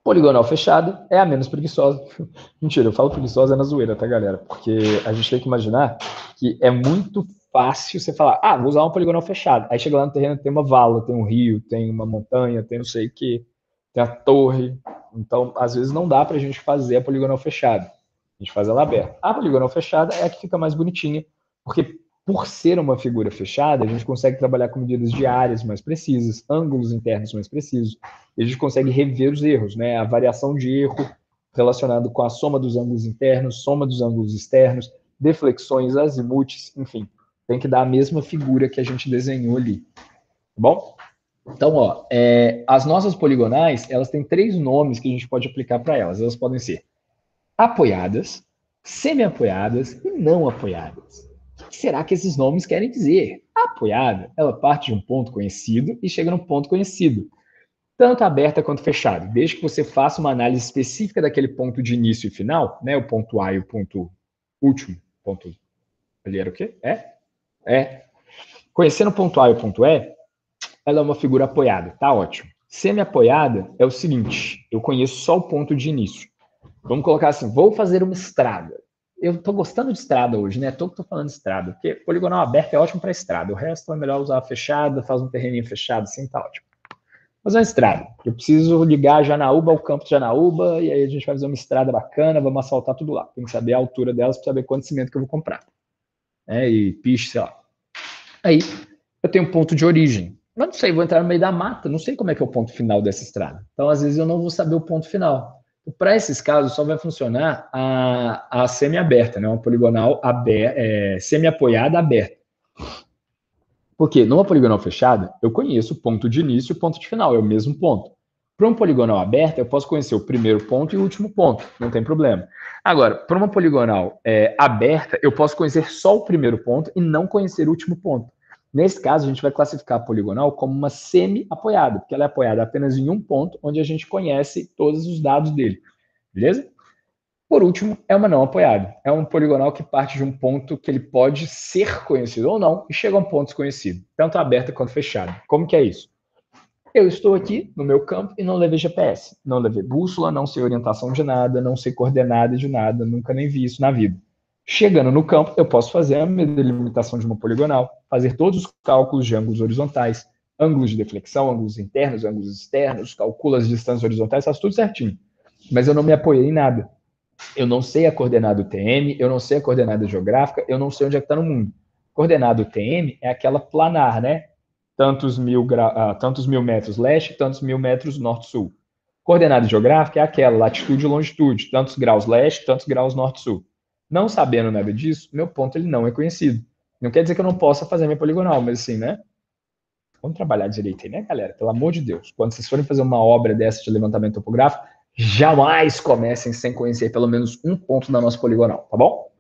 Poligonal fechada é a menos preguiçosa. Mentira, eu falo preguiçosa na zoeira, tá, galera? Porque a gente tem que imaginar que é muito fácil você falar, vou usar uma poligonal fechada. Aí chega lá no terreno, tem uma vala, tem um rio, tem uma montanha, tem não sei o que, tem a torre. Então, às vezes não dá pra gente fazer a poligonal fechada. A gente faz ela aberta. A poligonal fechada é a que fica mais bonitinha, porque por ser uma figura fechada, a gente consegue trabalhar com medidas de áreas mais precisas, ângulos internos mais precisos, e a gente consegue rever os erros, né? A variação de erro relacionado com a soma dos ângulos internos, soma dos ângulos externos, deflexões, azimutes, enfim, tem que dar a mesma figura que a gente desenhou ali. Tá bom? Então, ó, as nossas poligonais, elas têm 3 nomes que a gente pode aplicar para elas. Elas podem ser apoiadas, semi-apoiadas e não apoiadas. O que será que esses nomes querem dizer? A apoiada, ela parte de um ponto conhecido e chega num ponto conhecido, tanto aberta quanto fechada, desde que você faça uma análise específica daquele ponto de início e final, né, o ponto A e o ponto último, ponto ali era o quê? Conhecendo o ponto A e o ponto E, ela é uma figura apoiada, tá ótimo. Semi-apoiada é o seguinte, eu conheço só o ponto de início. Vamos colocar assim, vou fazer uma estrada. Eu tô gostando de estrada hoje, né? Tô falando de estrada, porque poligonal aberto é ótimo para estrada. O resto é melhor usar a fechada, faz um terreninho fechado, assim, tá ótimo. Fazer uma estrada. Eu preciso ligar Janaúba ao campo de Janaúba, e aí a gente vai fazer uma estrada bacana, vamos asfaltar tudo lá. Tem que saber a altura delas para saber quanto cimento que eu vou comprar. E piche, sei lá. Aí, eu tenho um ponto de origem. Mas não sei, vou entrar no meio da mata, não sei como é que é o ponto final dessa estrada. Então, às vezes, eu não vou saber o ponto final. Para esses casos, só vai funcionar a semi-aberta, né? Uma poligonal semi-apoiada aberta. Porque numa poligonal fechada, eu conheço o ponto de início e o ponto de final, é o mesmo ponto. Para um poligonal aberta, eu posso conhecer o primeiro ponto e o último ponto, não tem problema. Agora, para uma poligonal aberta, eu posso conhecer só o primeiro ponto e não conhecer o último ponto. Nesse caso, a gente vai classificar a poligonal como uma semi-apoiada, porque ela é apoiada apenas em um ponto, onde a gente conhece todos os dados dele. Beleza? Por último, é uma não apoiada. É um poligonal que parte de um ponto que ele pode ser conhecido ou não e chega a um ponto desconhecido, tanto aberta quanto fechada. Como que é isso? Eu estou aqui no meu campo e não levei GPS, não levei bússola, não sei orientação de nada, não sei coordenada de nada, nunca nem vi isso na vida. Chegando no campo, eu posso fazer a minha delimitação de uma poligonal, fazer todos os cálculos de ângulos horizontais, ângulos de deflexão, ângulos internos, ângulos externos, calculo as distâncias horizontais, faço tudo certinho. Mas eu não me apoiei em nada. Eu não sei a coordenada UTM, eu não sei a coordenada geográfica, eu não sei onde é que está no mundo. Coordenada UTM é aquela planar, né? Tantos mil metros leste, tantos mil metros norte-sul. Coordenada geográfica é aquela, latitude e longitude, tantos graus leste, tantos graus norte-sul. Não sabendo nada disso, meu ponto ele não é conhecido. Não quer dizer que eu não possa fazer minha poligonal, mas assim, né? Vamos trabalhar direito aí, né, galera? Pelo amor de Deus. Quando vocês forem fazer uma obra dessa de levantamento topográfico, jamais comecem sem conhecer pelo menos um ponto da nossa poligonal, tá bom?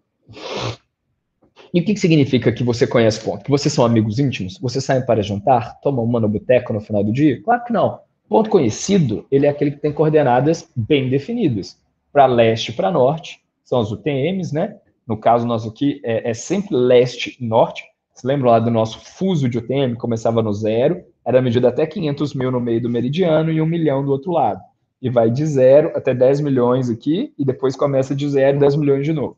E o que significa que você conhece ponto? Que vocês são amigos íntimos? Vocês saem para jantar? Tomam uma no boteco no final do dia? Claro que não. Ponto conhecido, ele é aquele que tem coordenadas bem definidas. Para leste e para norte, são as UTMs, né? No caso nosso aqui, é sempre leste e norte. Você lembra lá do nosso fuso de UTM? Começava no 0, era medido até 500 mil no meio do meridiano e 1 milhão do outro lado. E vai de 0 até 10 milhões aqui, e depois começa de 0 a 10 milhões de novo.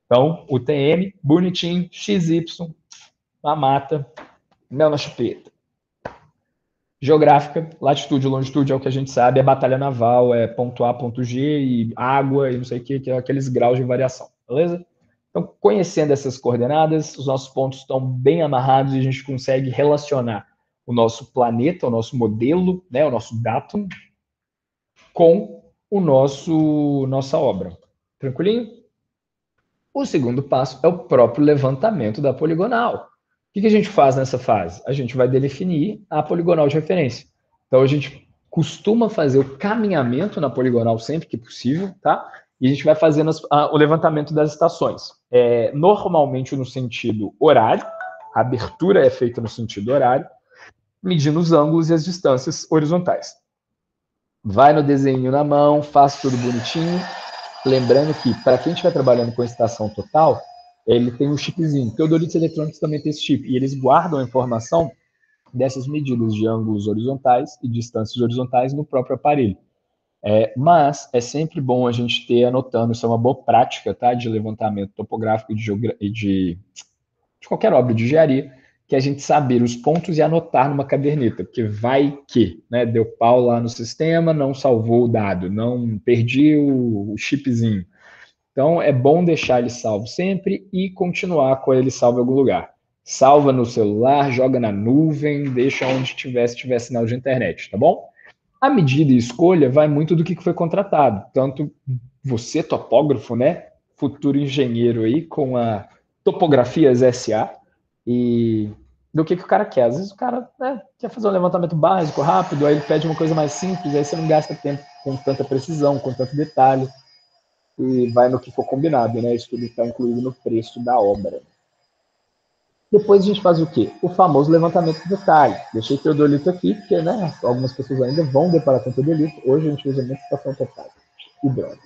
Então, UTM, bonitinho, XY, na mata, mel na chupeta. Geográfica, latitude e longitude é o que a gente sabe, é batalha naval, é ponto A, ponto G, e água, e não sei o que é aqueles graus de variação, beleza? Então, conhecendo essas coordenadas, os nossos pontos estão bem amarrados e a gente consegue relacionar o nosso planeta, o nosso modelo, né, o nosso datum, com o nossa obra. Tranquilinho? O segundo passo é o próprio levantamento da poligonal. O que a gente faz nessa fase? A gente vai definir a poligonal de referência. Então, a gente costuma fazer o caminhamento na poligonal sempre que possível, tá? E a gente vai fazendo o levantamento das estações. Normalmente no sentido horário, a abertura é feita no sentido horário, medindo os ângulos e as distâncias horizontais. Vai no desenho na mão, faz tudo bonitinho. Lembrando que, para quem estiver trabalhando com estação total, ele tem um chipzinho. Teodolitos eletrônicos também tem esse chip. E eles guardam a informação dessas medidas de ângulos horizontais e distâncias horizontais no próprio aparelho. Mas é sempre bom a gente ter anotando, isso é uma boa prática, tá? De levantamento topográfico e de qualquer obra de engenharia, que a gente saber os pontos e anotar numa caderneta, porque vai que, né, deu pau lá no sistema, não salvou o dado, não perdi o chipzinho. Então, é bom deixar ele salvo sempre e continuar com ele salvo em algum lugar. Salva no celular, joga na nuvem, deixa onde tiver, se tiver sinal de internet, tá bom? A medida e escolha vai muito do que foi contratado. Tanto você, topógrafo, né, futuro engenheiro aí, com a Topografias SA, e do que o cara quer. Às vezes o cara, né, quer fazer um levantamento básico, rápido, aí ele pede uma coisa mais simples, aí você não gasta tempo com tanta precisão, com tanto detalhe, e vai no que for combinado, né? Isso tudo está incluído no preço da obra. Depois a gente faz o quê? O famoso levantamento de detalhe. Deixei teodolito aqui, porque, né, algumas pessoas ainda vão deparar com teodolito. Hoje a gente usa muito estação total e droga.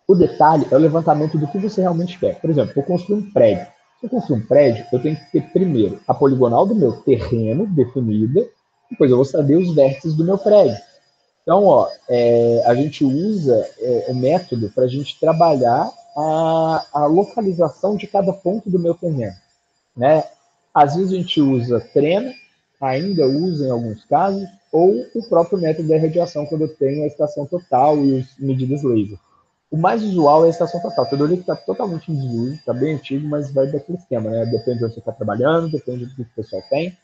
O detalhe é o levantamento do que você realmente quer. Por exemplo, vou construir um prédio. Se eu construir um prédio, eu tenho que ter primeiro a poligonal do meu terreno definida, depois eu vou saber os vértices do meu prédio. Então, ó, a gente usa o método para a gente trabalhar a localização de cada ponto do meu terreno, né? Às vezes a gente usa trena, ainda usa em alguns casos, ou o próprio método da irradiação, quando eu tenho a estação total e as medidas laser. O mais usual é a estação total. O Teodolito está totalmente em desuso, está bem antigo, mas vai daquele esquema, né? Depende de onde você está trabalhando, depende do que o pessoal tem.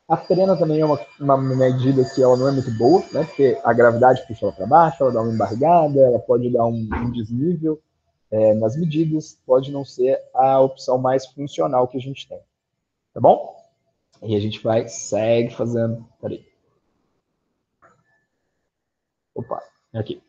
A trena também é uma medida que ela não é muito boa, né? Porque a gravidade puxa ela para baixo, ela dá uma embarrigada, ela pode dar um desnível nas medidas, pode não ser a opção mais funcional que a gente tem. Tá bom? E a gente segue fazendo. Peraí. Opa, aqui.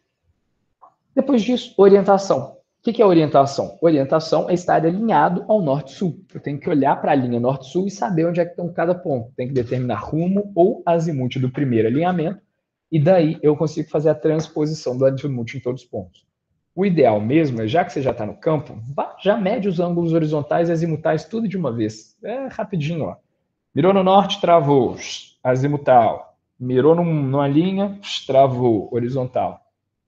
Depois disso, orientação. O que é orientação? Orientação é estar alinhado ao norte-sul. Eu tenho que olhar para a linha norte-sul e saber onde é que estão cada ponto. Tem que determinar rumo ou azimuth do primeiro alinhamento, e daí eu consigo fazer a transposição do azimuth em todos os pontos. O ideal mesmo é, já que você já está no campo, já mede os ângulos horizontais e azimutais tudo de uma vez. É rapidinho, ó. Mirou no norte, travou, azimutal. Mirou numa linha, travou, horizontal.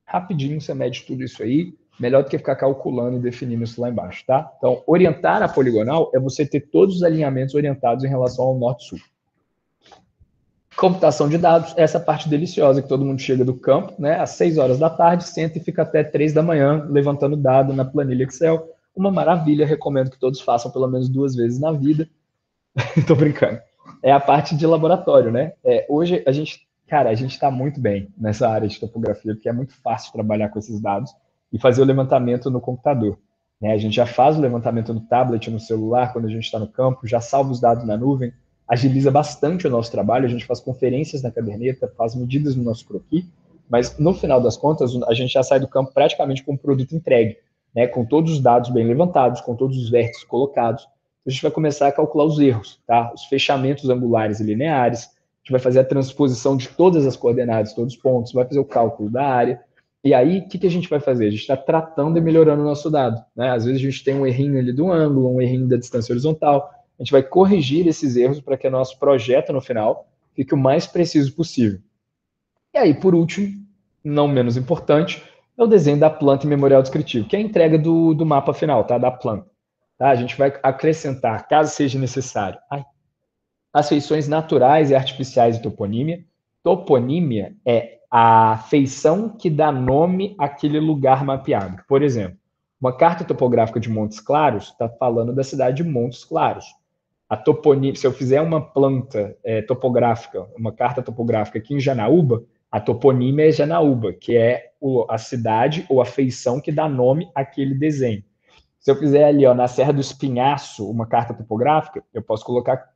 Rapidinho você mede tudo isso aí melhor do que ficar calculando e definindo isso lá embaixo, tá? Então, orientar a poligonal é você ter todos os alinhamentos orientados em relação ao norte-sul. Computação de dados, essa parte deliciosa que todo mundo chega do campo, né, às 6 horas da tarde, senta e fica até 3 da manhã levantando dado na planilha Excel. Uma maravilha, recomendo que todos façam pelo menos 2 vezes na vida. Tô brincando. É a parte de laboratório, né? Hoje a gente está muito bem nessa área de topografia, porque é muito fácil trabalhar com esses dados e fazer o levantamento no computador. Né? A gente já faz o levantamento no tablet, no celular, quando a gente está no campo, já salva os dados na nuvem, agiliza bastante o nosso trabalho, a gente faz conferências na caderneta, faz medidas no nosso croquis, mas no final das contas, a gente já sai do campo praticamente com o produto entregue, né? Com todos os dados bem levantados, com todos os vértices colocados. A gente vai começar a calcular os erros, tá? Os fechamentos angulares e lineares, a gente vai fazer a transposição de todas as coordenadas, todos os pontos, vai fazer o cálculo da área. E aí, o que a gente vai fazer? A gente está tratando e melhorando o nosso dado. Né? Às vezes a gente tem um errinho ali do ângulo, um errinho da distância horizontal. A gente vai corrigir esses erros para que o nosso projeto, no final, fique o mais preciso possível. E aí, por último, não menos importante, é o desenho da planta e memorial descritivo, que é a entrega do mapa final, tá? Da planta. Tá? A gente vai acrescentar, caso seja necessário, as feições naturais e artificiais de toponímia. Toponímia é a feição que dá nome àquele lugar mapeado. Por exemplo, uma carta topográfica de Montes Claros está falando da cidade de Montes Claros. A toponímia, se eu fizer uma planta topográfica, uma carta topográfica aqui em Janaúba, a toponímia é Janaúba, que é a cidade ou a feição que dá nome àquele desenho. Se eu fizer ali, ó, na Serra do Espinhaço, uma carta topográfica, eu posso colocar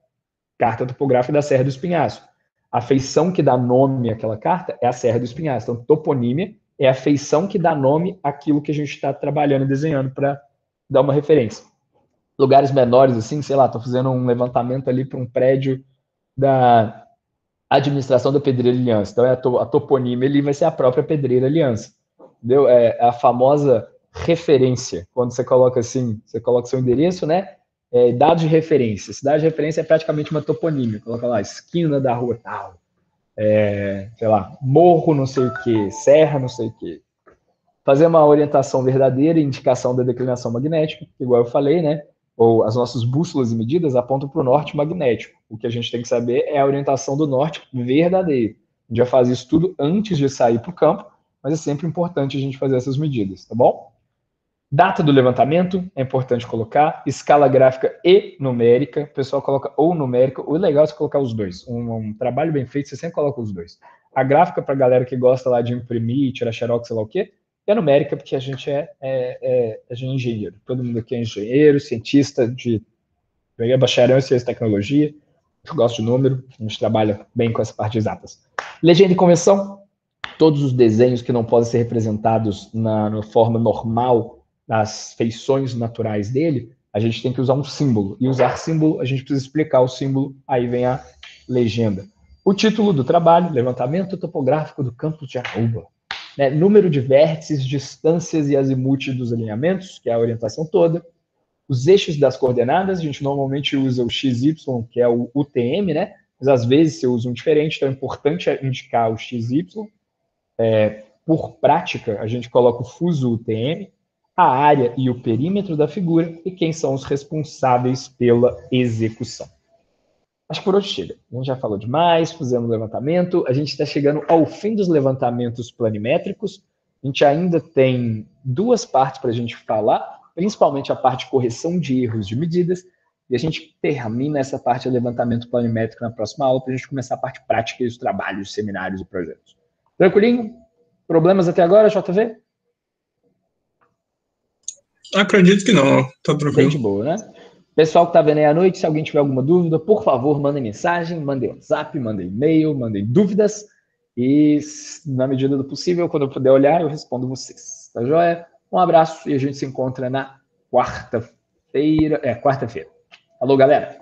carta topográfica da Serra do Espinhaço. A feição que dá nome àquela carta é a Serra do Espinhaço. Então, toponímia é a feição que dá nome àquilo que a gente está trabalhando e desenhando para dar uma referência. Lugares menores, assim, sei lá, estou fazendo um levantamento ali para um prédio da administração da Pedreira Aliança. Então, a toponímia ali vai ser a própria Pedreira Aliança. Entendeu? É a famosa referência. Quando você coloca assim, você coloca seu endereço, né? Dados de referência. Cidade de referência é praticamente uma toponímia. Coloca lá, esquina da rua tal. Sei lá, morro não sei o que, serra não sei o que. Fazer uma orientação verdadeira e indicação da declinação magnética, igual eu falei, né? Ou as nossas bússolas e medidas apontam para o norte magnético. O que a gente tem que saber é a orientação do norte verdadeiro. A gente já faz isso tudo antes de sair para o campo, mas é sempre importante a gente fazer essas medidas, tá bom? Data do levantamento, é importante colocar. Escala gráfica e numérica. O pessoal coloca ou numérica. O legal é você colocar os dois. Um trabalho bem feito, você sempre coloca os dois. A gráfica, para a galera que gosta lá de imprimir, tirar xerox, sei lá o quê. E a numérica, porque a gente é engenheiro. Todo mundo aqui é engenheiro, cientista, bacharel em ciência e tecnologia. Eu gosto de número, a gente trabalha bem com essa parte de exatas. Legenda e convenção. Todos os desenhos que não podem ser representados na forma normal das feições naturais dele, a gente tem que usar um símbolo. E usar símbolo, a gente precisa explicar o símbolo, aí vem a legenda. O título do trabalho, levantamento topográfico do campus de Janaúba. Número de vértices, distâncias e azimuth dos alinhamentos, que é a orientação toda. Os eixos das coordenadas, a gente normalmente usa o XY, que é o UTM, né? Mas às vezes você usa um diferente, então é importante indicar o XY. Por prática, a gente coloca o fuso UTM, a área e o perímetro da figura e quem são os responsáveis pela execução. Acho que por hoje chega. A gente já falou demais, fizemos o levantamento, a gente está chegando ao fim dos levantamentos planimétricos. A gente ainda tem 2 partes para a gente falar, principalmente a parte de correção de erros de medidas, e a gente termina essa parte de levantamento planimétrico na próxima aula para a gente começar a parte prática e os trabalhos, seminários e projetos. Tranquilinho? Problemas até agora, JV? Acredito que não, tá tranquilo. Bem de boa, né? Pessoal que tá vendo aí à noite, se alguém tiver alguma dúvida, por favor, mandem mensagem, mandem WhatsApp, mandem e-mail, mandem dúvidas. E, na medida do possível, quando eu puder olhar, eu respondo vocês. Tá joia? Um abraço e a gente se encontra na quarta-feira. Quarta-feira. Alô, galera!